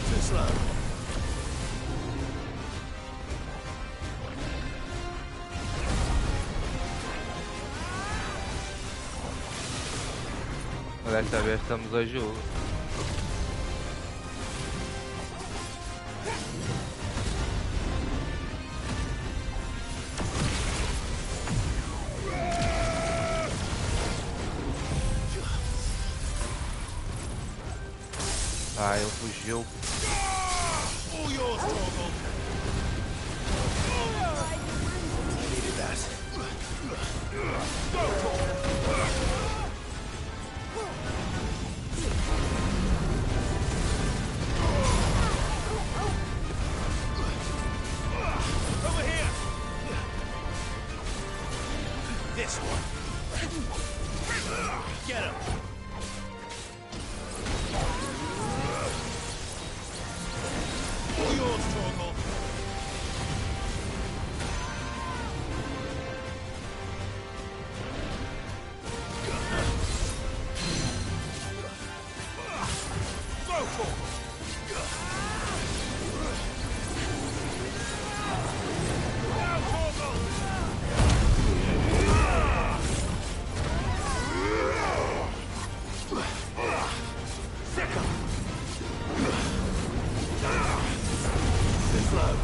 Too slow. Desta vez estamos a jogo. Ah, ele fugiu. All yours, Torgal. Needed that. Over here. This one. Get him. All yours, Torgal. Go, Torgal. Now, Torgal. Sick him. Slow.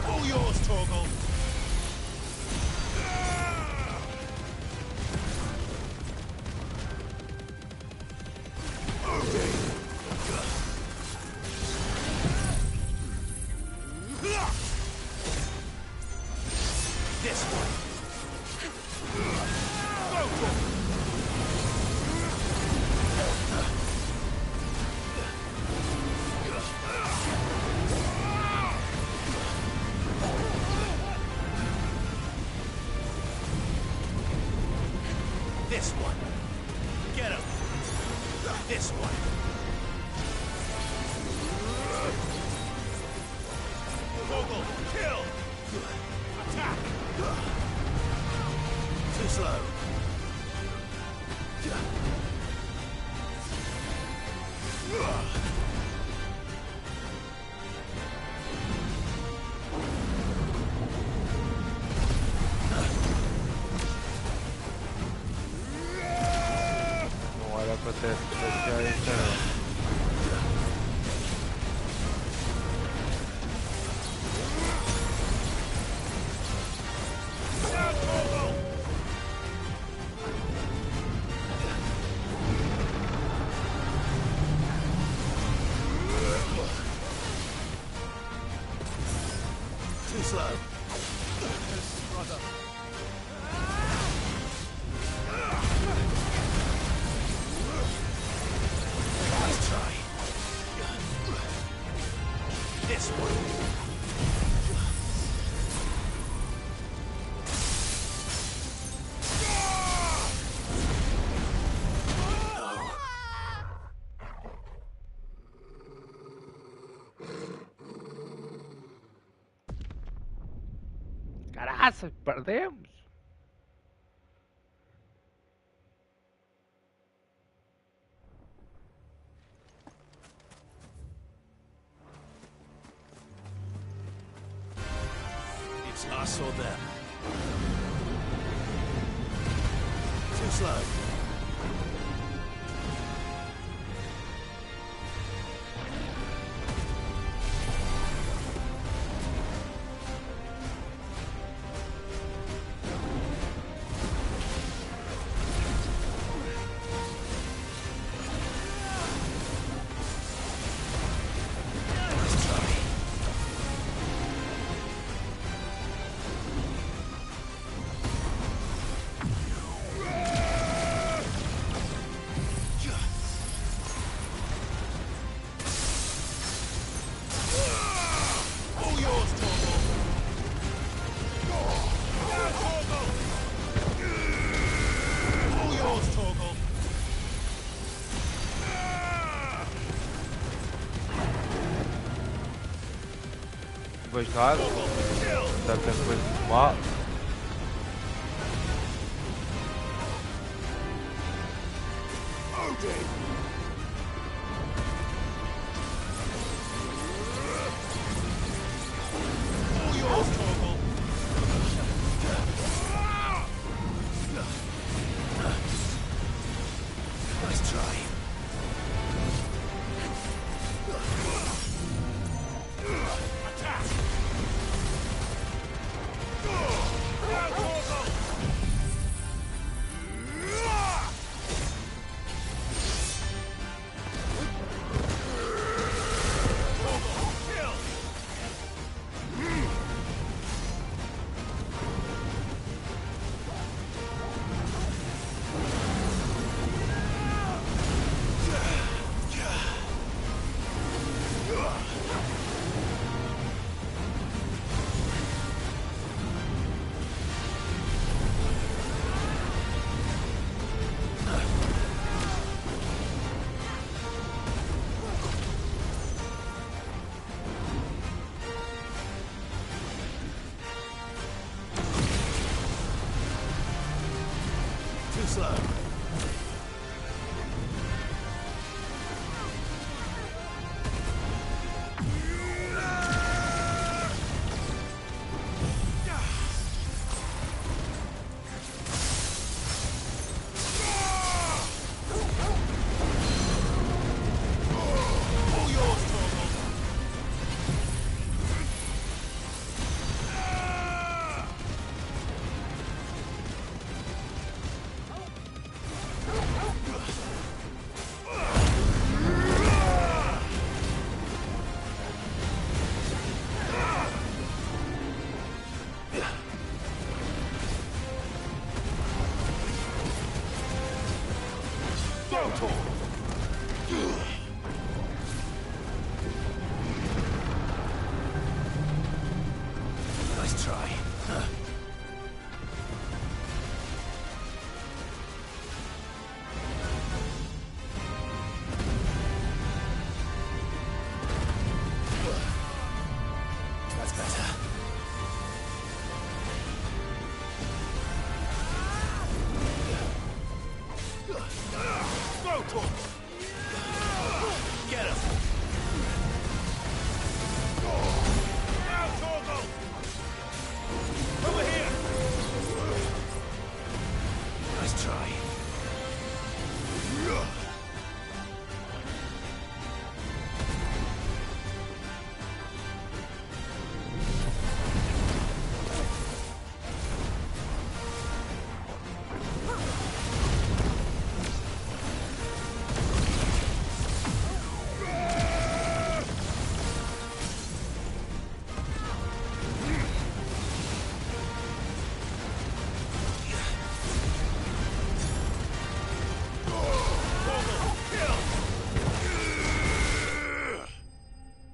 All yours, Torgal. This one. Go, Torgal. This one. Get him. This one. Torgal, kill. Attack. Too slow. Não era para ter deixado isso não. Now, Torgal. Too slow. Let's try. This one. Caraças, perdemos! It's us or them. Too slow. Depois nada. Deve ter depois muito mal. Nice try. That's better. Get him! Over here! Nice try.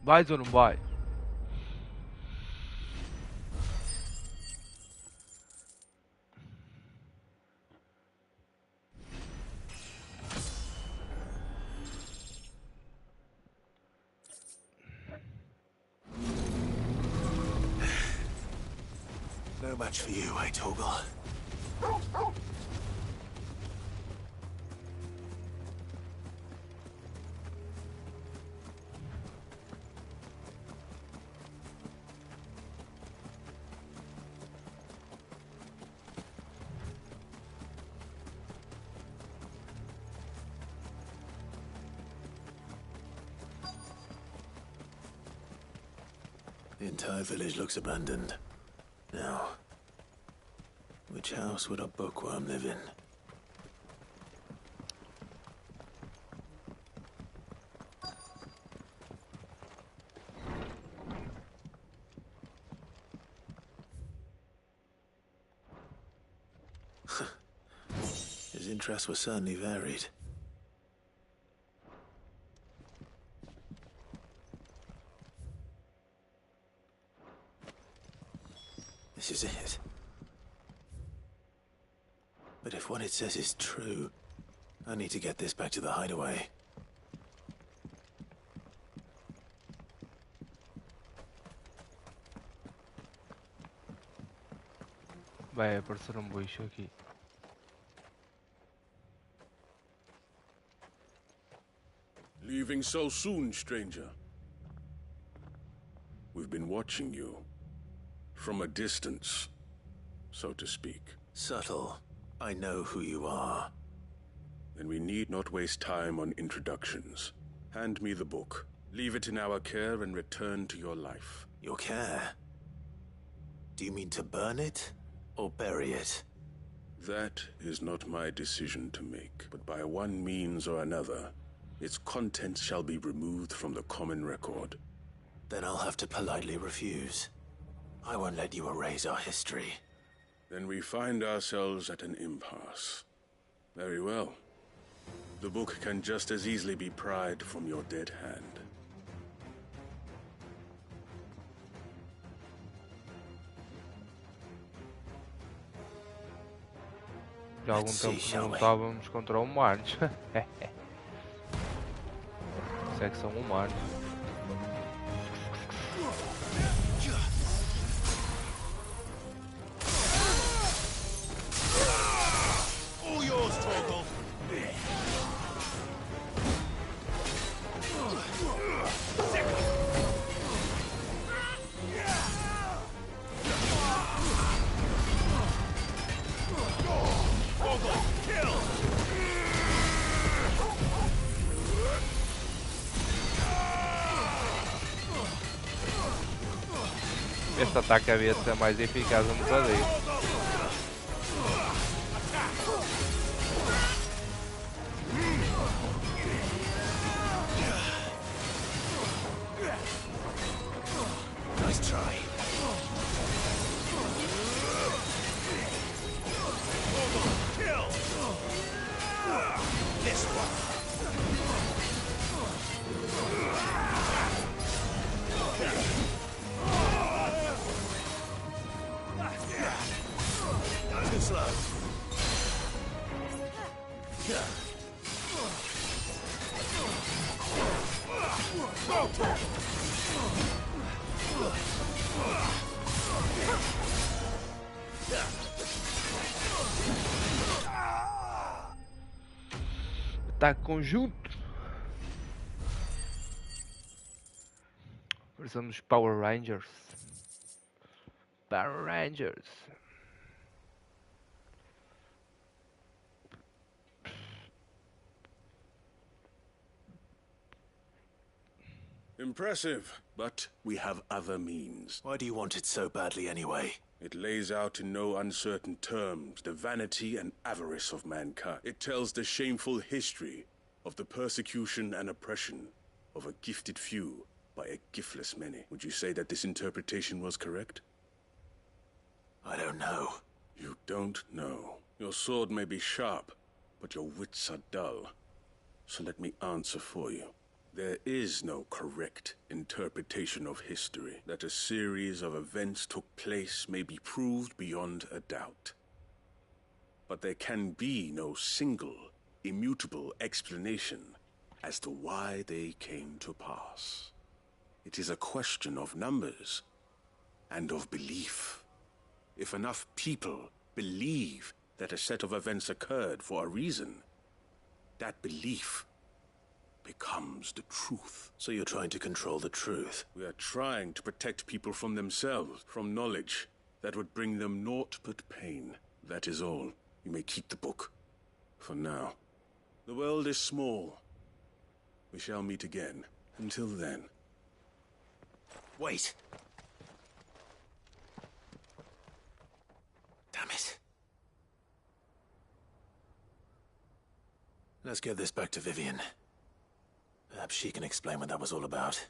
Vais ou não vai? No match for you, eh, Torgal? The entire village looks abandoned. Now, which house would a bookworm live in? His interests were certainly varied. This is it. But if what it says is true, I need to get this back to the hideaway. Vai aparecer um bicho aqui. Leaving so soon, stranger? We've been watching you. From a distance, so to speak. Subtle. I know who you are. Then we need not waste time on introductions. Hand me the book. Leave it in our care and return to your life. Your care? Do you mean to burn it? Or bury it? That is not my decision to make, but by one means or another, its contents shall be removed from the common record. Then I'll have to politely refuse. I won't let you erase our history. Then we find ourselves at an impasse. Very well. The book can just as easily be pried from your dead hand. Já há algum tempo que não lutávamos contra humanos. Se é que são humanos. All yours, Torgal. Este ataque havia de ser mais eficaz um bocadinho. Nice try. Kill. This one. Too slow. Ataque conjunto. Parecemos Power Rangers. Power Rangers. Impressive, but we have other means. Why do you want it so badly anyway? It lays out in no uncertain terms the vanity and avarice of mankind. It tells the shameful history of the persecution and oppression of a gifted few by a giftless many. Would you say that this interpretation was correct? I don't know. You don't know. Your sword may be sharp, but your wits are dull. So let me answer for you. There is no correct interpretation of history. That a series of events took place may be proved beyond a doubt. But there can be no single, immutable explanation as to why they came to pass. It is a question of numbers and of belief. If enough people believe that a set of events occurred for a reason, that belief becomes the truth. So you're trying to control the truth? We are trying to protect people from themselves, from knowledge that would bring them naught but pain. That is all. You may keep the book. For now. The world is small. We shall meet again. Until then. Wait! Damn it. Let's give this back to Vivian. Perhaps she can explain what that was all about.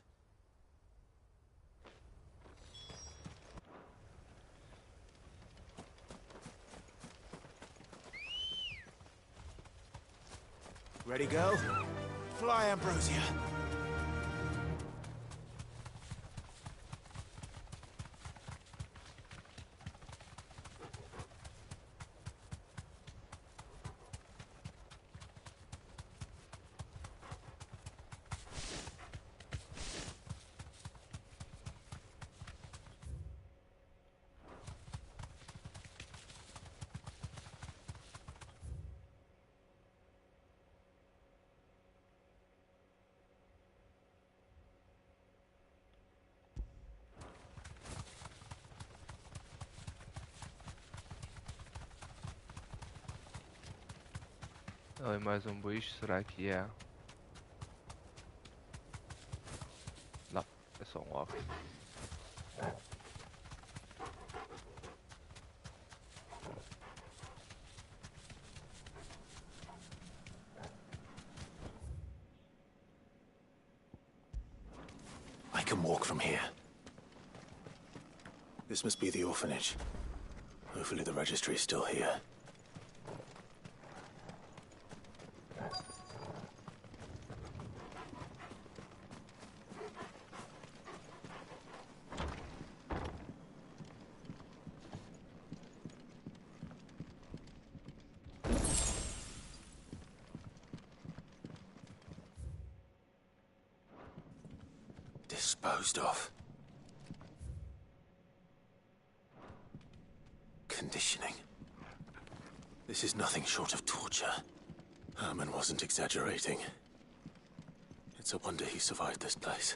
Ready, girl? Fly, Ambrosia. Não é mais um bicho, será que é? Não, é só um orc. I can walk from here. This must be the orphanage. Hopefully the registry is still here. Disposed of. Conditioning. This is nothing short of torture. Herman wasn't exaggerating. It's a wonder he survived this place.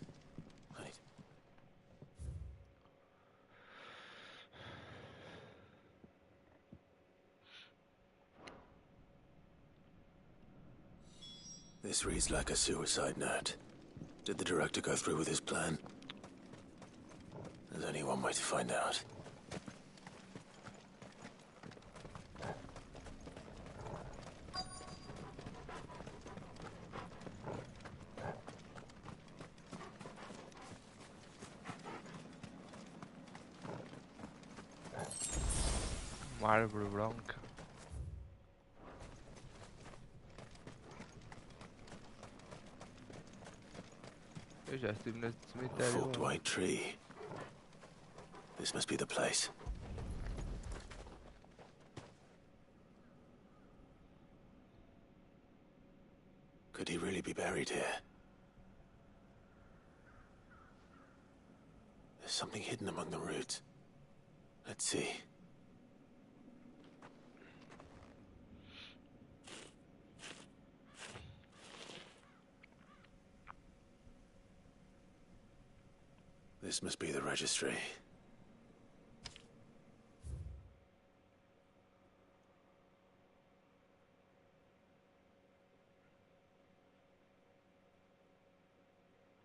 This reads like a suicide note. Did the director go through with his plan? There's only one way to find out. Árvore branca. Eu já estive nesse cemitério. Forked white tree. This must be the place. Could he really be buried here? There's something hidden among the roots. Let's see. This must be the registry.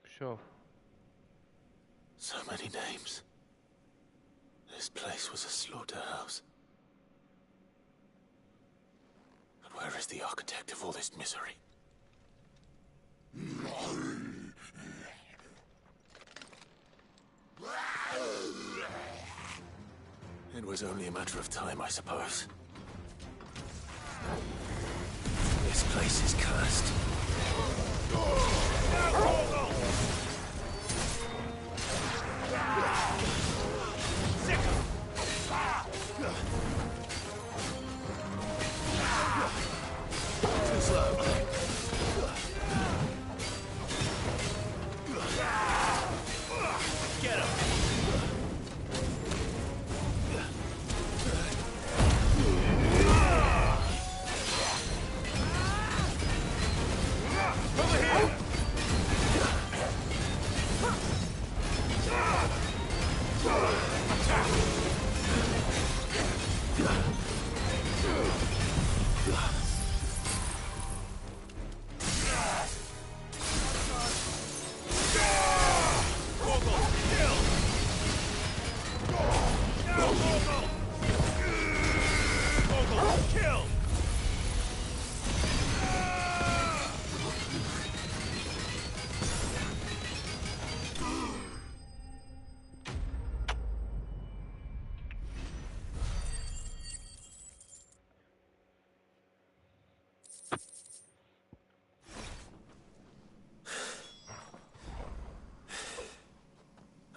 Sure. So many names. This place was a slaughterhouse. But where is the architect of all this misery? It was only a matter of time, I suppose. This place is cursed. Too slow. Get him!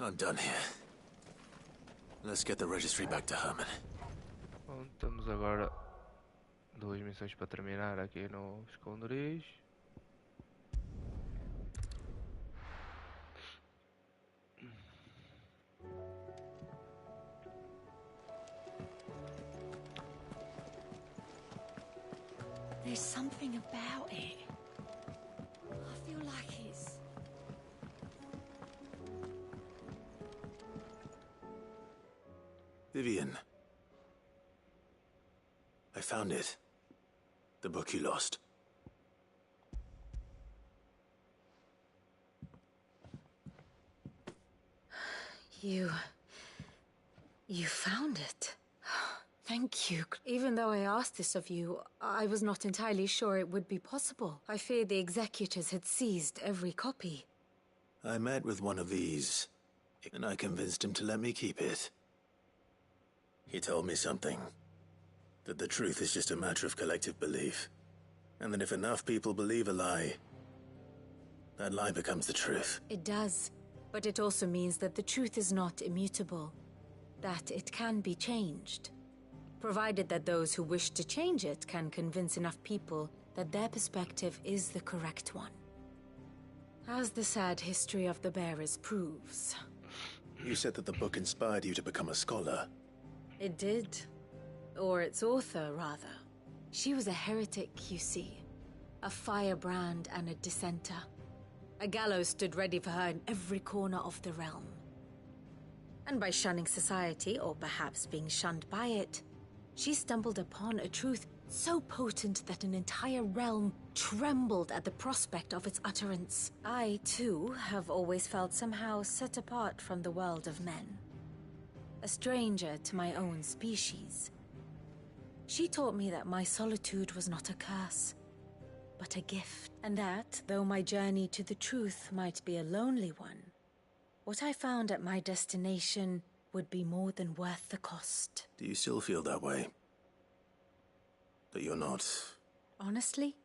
I'm done here. Let's get the registry back to Herman. Bom, temos agora duas missões para terminar aqui no esconderijo. There's something about it. I feel like it's... Vivian. I found it. The book you lost. You found it. Thank you. Even though I asked this of you, I was not entirely sure it would be possible. I feared the executors had seized every copy. I met with one of these, and I convinced him to let me keep it. He told me something. That the truth is just a matter of collective belief. And that if enough people believe a lie, that lie becomes the truth. It does. But it also means that the truth is not immutable. That it can be changed. Provided that those who wish to change it can convince enough people that their perspective is the correct one. As the sad history of the bearers proves. You said that the book inspired you to become a scholar. It did. Or its author, rather. She was a heretic, you see. A firebrand and a dissenter. A gallows stood ready for her in every corner of the realm. And by shunning society, or perhaps being shunned by it, she stumbled upon a truth so potent that an entire realm trembled at the prospect of its utterance. I, too, have always felt somehow set apart from the world of men. A stranger to my own species. She taught me that my solitude was not a curse, but a gift. And that, though my journey to the truth might be a lonely one, what I found at my destination would be more than worth the cost. Do you still feel that way? That you're not... Honestly?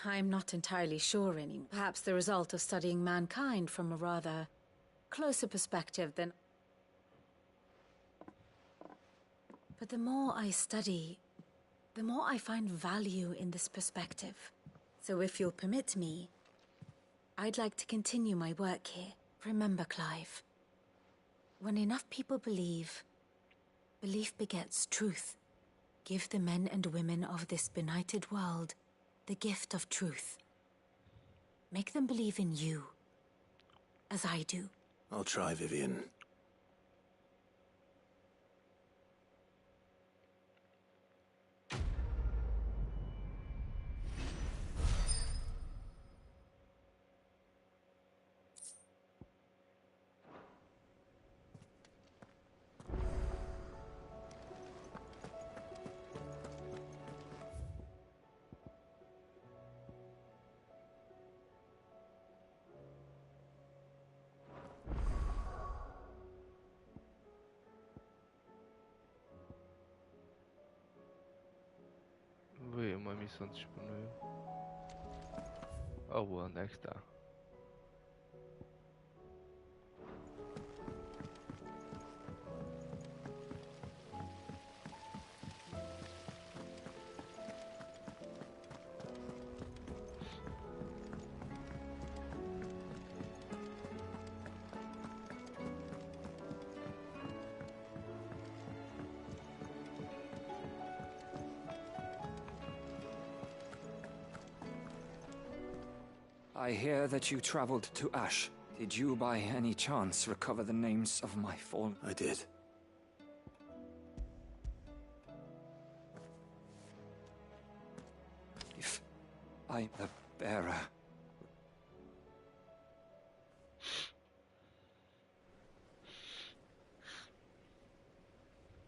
I'm not entirely sure anymore. Perhaps the result of studying mankind from a rather closer perspective than... But the more I study, the more I find value in this perspective. So if you'll permit me, I'd like to continue my work here. Remember, Clive, when enough people believe, belief begets truth. Give the men and women of this benighted world the gift of truth. Make them believe in you, as I do. I'll try, Vivian. Vi uma missão disponível. Oh, onde é que está? I hear that you traveled to Ash. Did you by any chance recover the names of my fallen? I did. If I'm the bearer...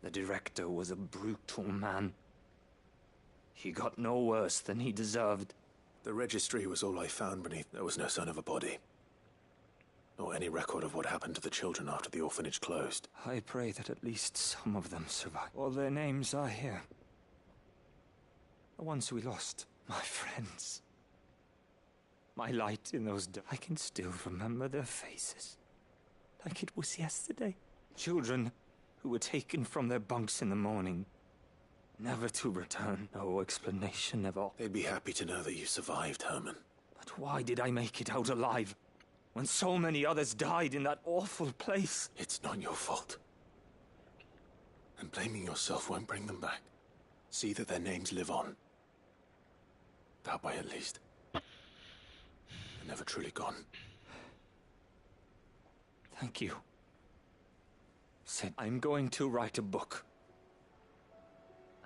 The director was a brutal man. He got no worse than he deserved. The registry was all I found beneath. There was no sign of a body. Nor any record of what happened to the children after the orphanage closed. I pray that at least some of them survive. All their names are here. The ones we lost. My friends. My light in those days. I can still remember their faces. Like it was yesterday. Children who were taken from their bunks in the morning. Never to return. No explanation ever. They'd be happy to know that you survived, Herman. But why did I make it out alive? When so many others died in that awful place? It's not your fault. And blaming yourself won't bring them back. See that their names live on. That way at least. They're never truly gone. Thank you. Sid, I'm going to write a book.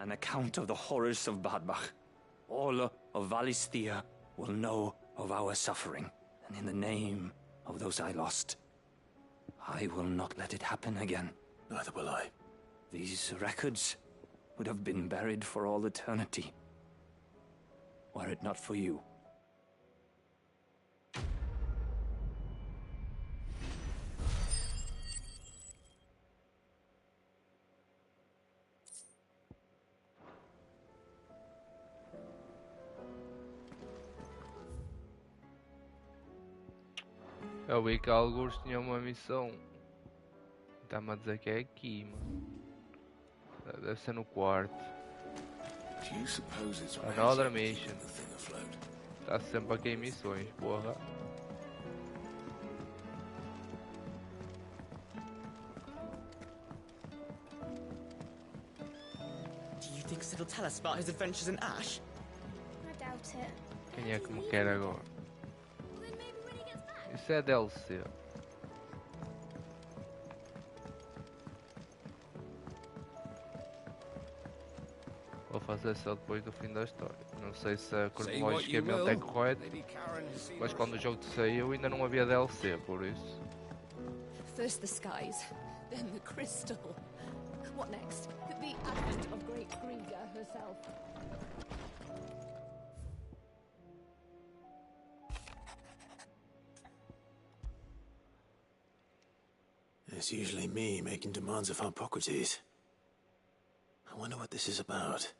An account of the horrors of Badbach. All of Valisthea will know of our suffering. And in the name of those I lost, I will not let it happen again. Neither will I. These records would have been buried for all eternity, were it not for you. Eu vi que alguns tinham uma missão. Está-me a dizer que é aqui, mano. Deve ser no quarto. Another mission. Está sempre aqui em missões, porra. Do you think it'll tell us about his adventures in Ash? I doubt it. Quem é que me quer agora? Isso é DLC. Vou fazer só depois do fim da história. Não sei se cronologicamente é correto, mas quando o jogo saiu ainda não havia DLC, por isso. First the skies, then the crystal. What next? The advent of Great Grieger herself. It's usually me making demands of Hippocrates. I wonder what this is about.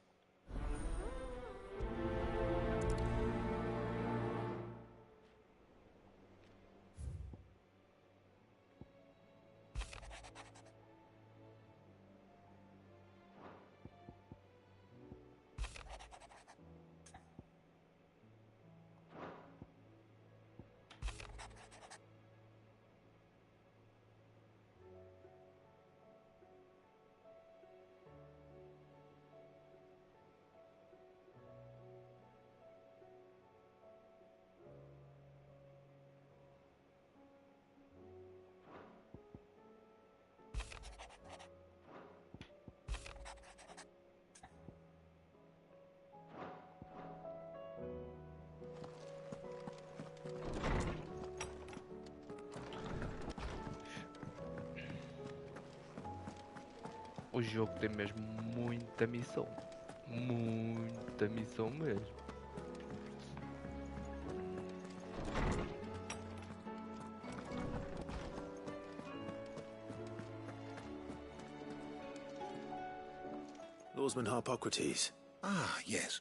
O jogo tem mesmo muita missão. Muita missão mesmo. Lawsman Hippocrates. Ah, yes.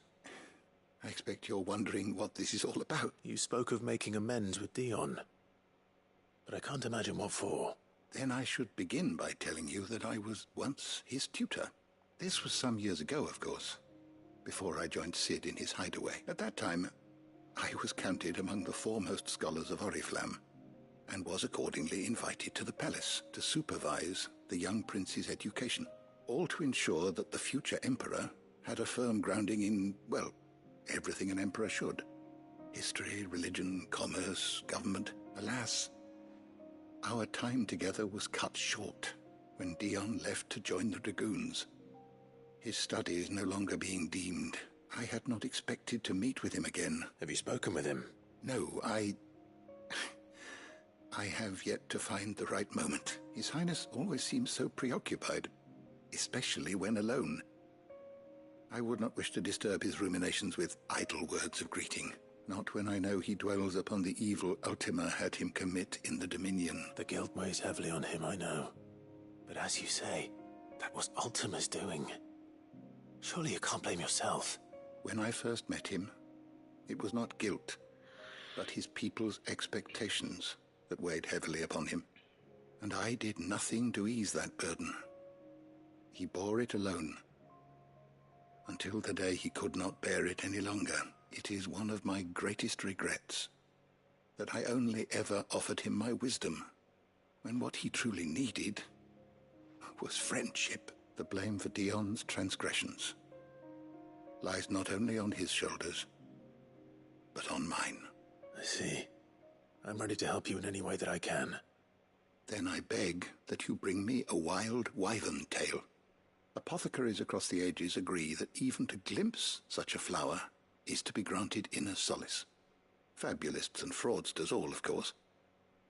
I expect you're wondering what this is all about. You spoke of making amends with Dion, but I can't imagine what for. Then I should begin by telling you that I was once his tutor. This was some years ago, of course, before I joined Cid in his hideaway. At that time, I was counted among the foremost scholars of Oriflamme, and was accordingly invited to the palace to supervise the young prince's education, all to ensure that the future emperor had a firm grounding in, well, everything an emperor should. History, religion, commerce, government. Alas, our time together was cut short when Dion left to join the Dragoons. His studies no longer being deemed, I had not expected to meet with him again. Have you spoken with him? No, I have yet to find the right moment. His Highness always seems so preoccupied, especially when alone. I would not wish to disturb his ruminations with idle words of greeting. Not when I know he dwells upon the evil Ultima had him commit in the Dominion. The guilt weighs heavily on him, I know. But as you say, that was Ultima's doing. Surely you can't blame yourself. When I first met him, it was not guilt, but his people's expectations that weighed heavily upon him. And I did nothing to ease that burden. He bore it alone, until the day he could not bear it any longer. It is one of my greatest regrets that I only ever offered him my wisdom, when what he truly needed was friendship. The blame for Dion's transgressions lies not only on his shoulders, but on mine. I see. I'm ready to help you in any way that I can. Then I beg that you bring me a wild wyvern tale. Apothecaries across the ages agree that even to glimpse such a flower is to be granted inner solace. Fabulists and fraudsters all, of course.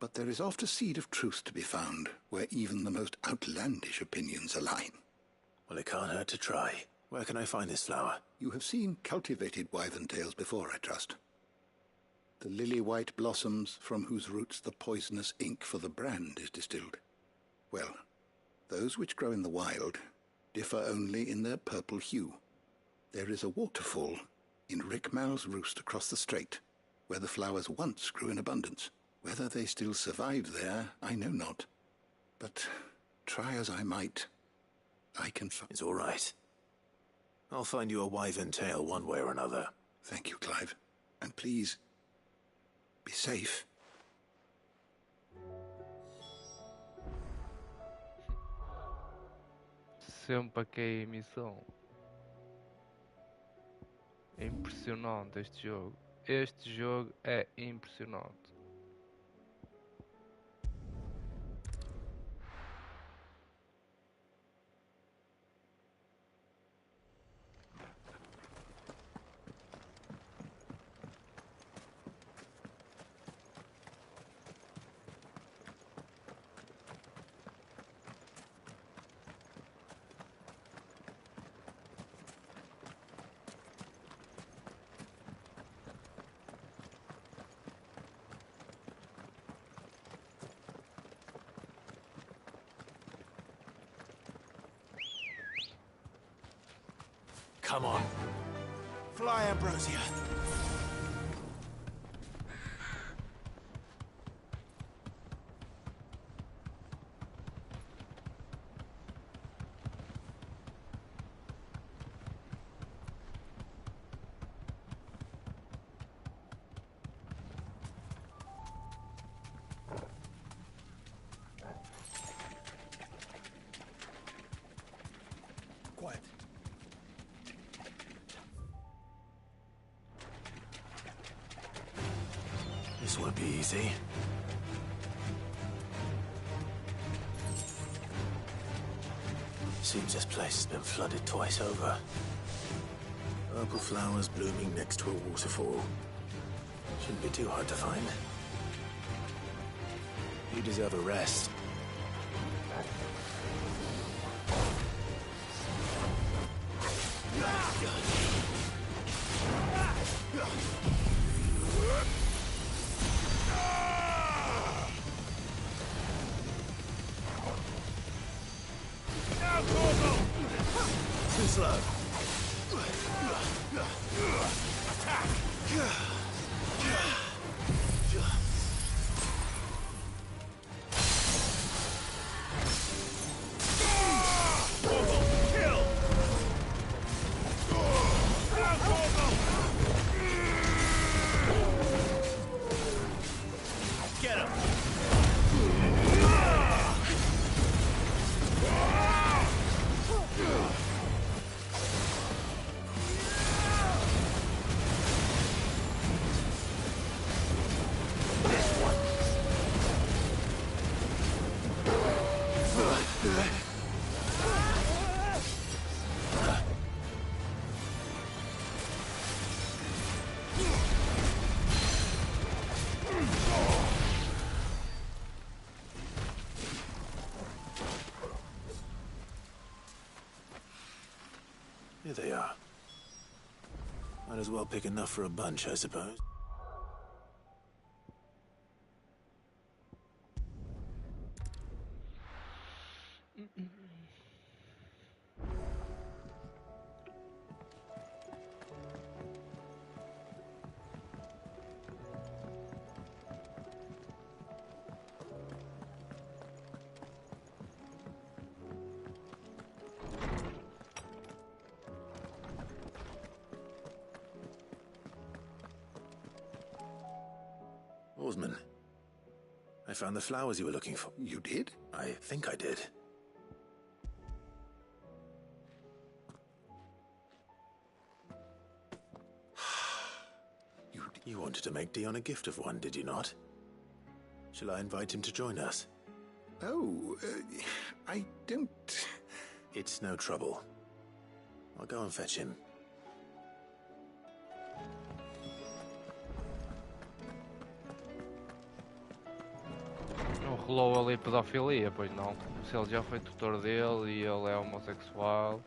But there is oft a seed of truth to be found, where even the most outlandish opinions align. Well, it can't hurt to try. Where can I find this flower? You have seen cultivated wyvern-tails before, I trust. The lily-white blossoms from whose roots the poisonous ink for the brand is distilled. Well, those which grow in the wild differ only in their purple hue. There is a waterfall in Rickmal's roost across the strait, where the flowers once grew in abundance. Whether they still survive there, I know not. But try as I might, I can find... It's all right. I'll find you a wyvern tail one way or another. Thank you, Clive. And please, be safe. Sempre que é emissão. É impressionante este jogo. Este jogo é impressionante. Come on. Fly, Ambrosia. Quiet. This won't be easy. Seems this place has been flooded twice over. Purple flowers blooming next to a waterfall. Shouldn't be too hard to find. You deserve a rest. Too slow. Attack! Kill! Get him! Here they are. Might as well pick enough for a bunch, I suppose. Oarsman, I found the flowers you were looking for. You did? I think I did. You wanted to make Dion a gift of one, did you not? Shall I invite him to join us? Oh, I don't... It's no trouble. I'll go and fetch him. Não rolou ali pedofilia, pois não? Se ele já foi tutor dele e ele é homossexual.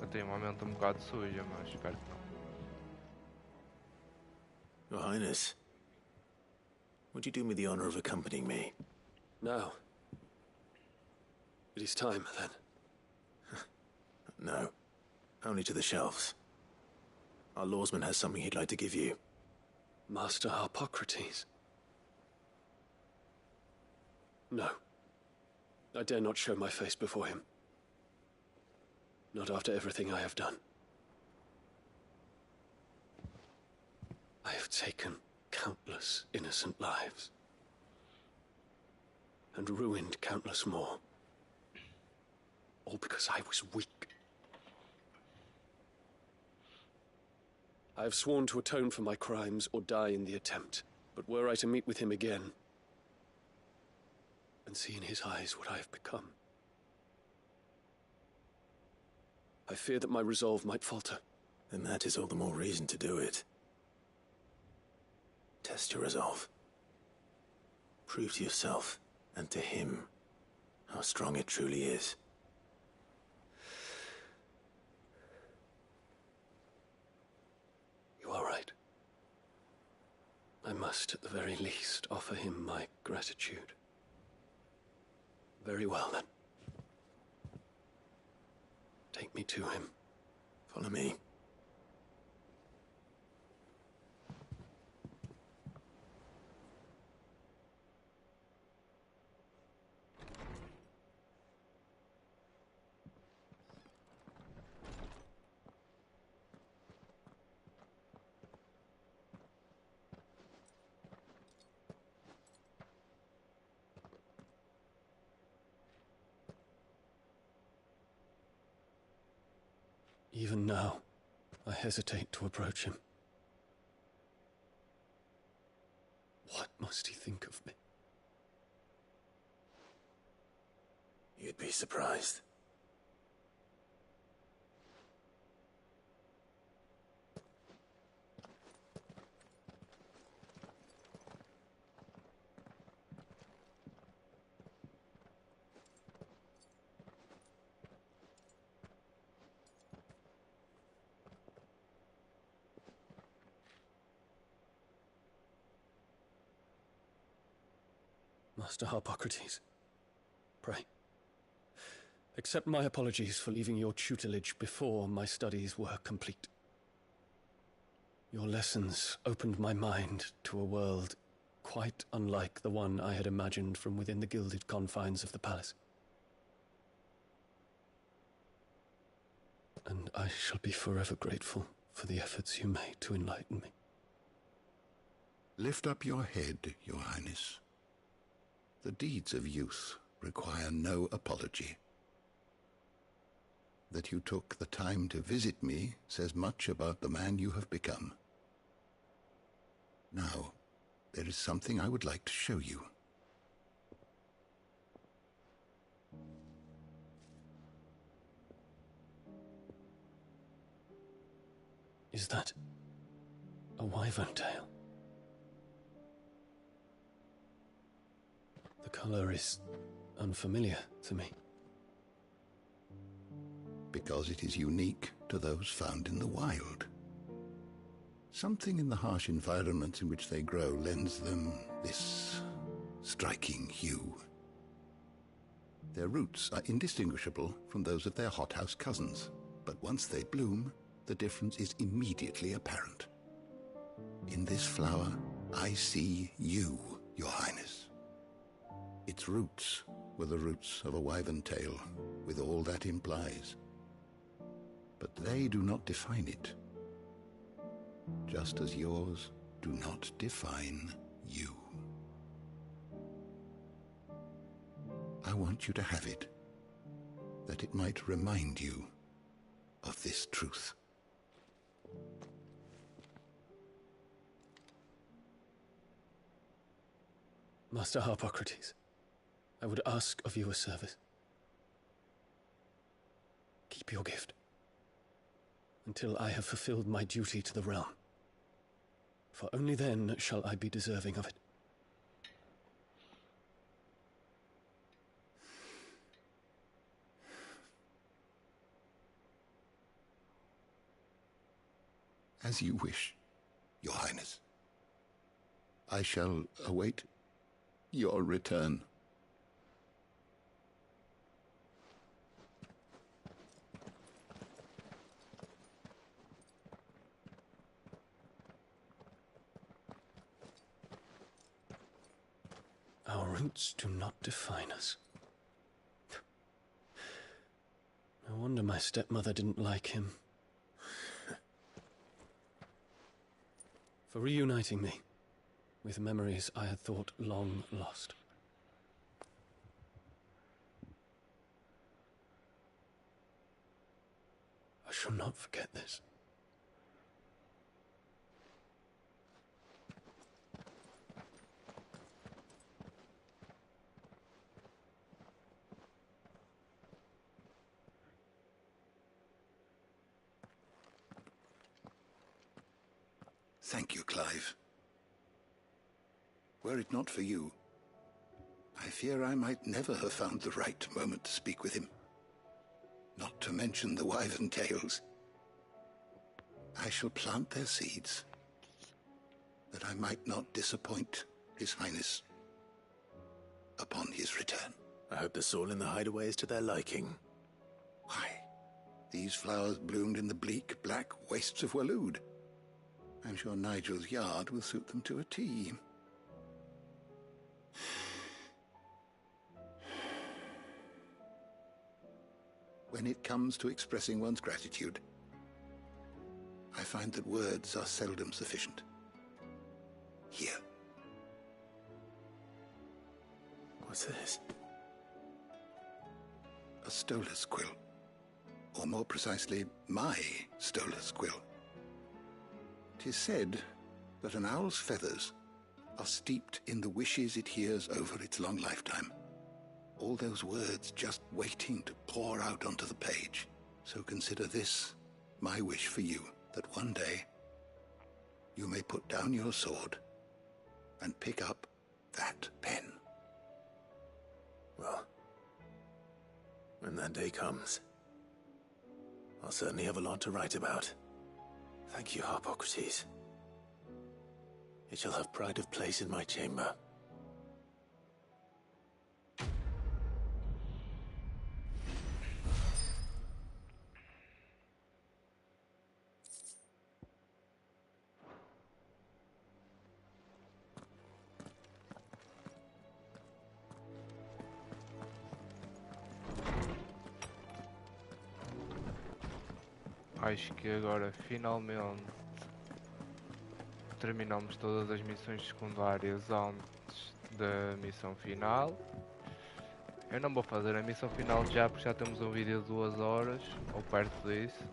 Eu tenho uma mente um bocado suja, mas espero que não. Your Highness, would you do me the honor of accompanying me? Now. It is time, then. No. Only to the shelves. Our lawsman has something he'd like to give you. Master Harpocrates. No. I dare not show my face before him. Not after everything I have done. I have taken countless innocent lives. And ruined countless more. All because I was weak. I have sworn to atone for my crimes or die in the attempt. But were I to meet with him again, and see in his eyes what I have become, I fear that my resolve might falter. Then that is all the more reason to do it. Test your resolve. Prove to yourself, and to him, how strong it truly is. You are right. I must, at the very least, offer him my gratitude. Very well, then. Take me to him. Follow me. Even now, I hesitate to approach him. What must he think of me? You'd be surprised. Master Harpocrates, pray, accept my apologies for leaving your tutelage before my studies were complete. Your lessons opened my mind to a world quite unlike the one I had imagined from within the gilded confines of the palace. And I shall be forever grateful for the efforts you made to enlighten me. Lift up your head, Your Highness. The deeds of youth require no apology. That you took the time to visit me says much about the man you have become. Now, there is something I would like to show you. Is that a wyvern tail? The color is unfamiliar to me. Because it is unique to those found in the wild. Something in the harsh environments in which they grow lends them this striking hue. Their roots are indistinguishable from those of their hothouse cousins, but once they bloom, the difference is immediately apparent. In this flower, I see you, Your Highness. Its roots were the roots of a wyvern tail, with all that implies. But they do not define it, just as yours do not define you. I want you to have it, that it might remind you of this truth. Master Harpocrates, I would ask of you a service. Keep your gift until I have fulfilled my duty to the realm, for only then shall I be deserving of it. As you wish, Your Highness. I shall await your return. Our roots do not define us. No wonder my stepmother didn't like him. For reuniting me with memories I had thought long lost. I shall not forget this. Thank you, Clive. Were it not for you, I fear I might never have found the right moment to speak with him. Not to mention the wyvern tales. I shall plant their seeds, that I might not disappoint His Highness upon his return. I hope the soil in the hideaway is to their liking. Why, these flowers bloomed in the bleak, black wastes of Waloed. I'm sure Nigel's yard will suit them to a T. When it comes to expressing one's gratitude, I find that words are seldom sufficient. Here. What's this? A stolas quill. Or more precisely, my stolas quill. 'Tis said that an owl's feathers are steeped in the wishes it hears over its long lifetime. All those words just waiting to pour out onto the page. So consider this my wish for you, that one day you may put down your sword and pick up that pen. Well, when that day comes, I'll certainly have a lot to write about. Thank you, Harpocrates. It shall have pride of place in my chamber. Acho que agora finalmente terminamos todas as missões secundárias antes da missão final. Eu não vou fazer a missão final já porque já temos um vídeo de 2 horas ou perto disso.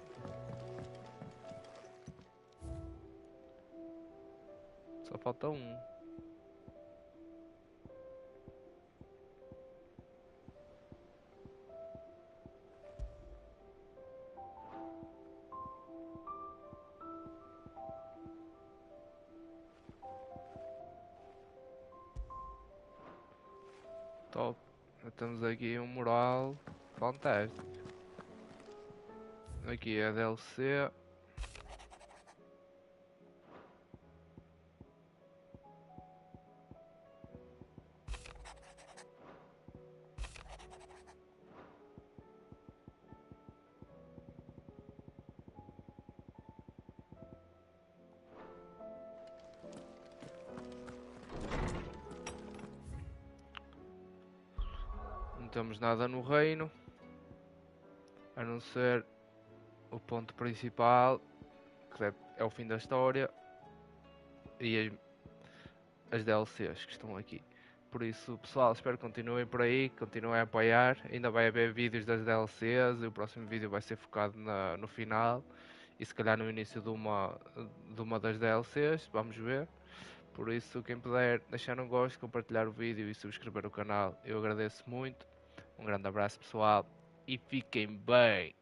Só falta um. Top. Temos aqui um mural fantástico. Aqui é a DLC. Não temos nada no reino, a não ser o ponto principal, que é o fim da história, e as DLCs que estão aqui. Por isso, pessoal, espero que continuem por aí, continuem a apoiar. Ainda vai haver vídeos das DLCs e o próximo vídeo vai ser focado no final e se calhar no início de uma das DLCs, vamos ver. Por isso, quem puder deixar um gosto, compartilhar o vídeo e subscrever o canal, eu agradeço muito. Um grande abraço, pessoal, e fiquem bem!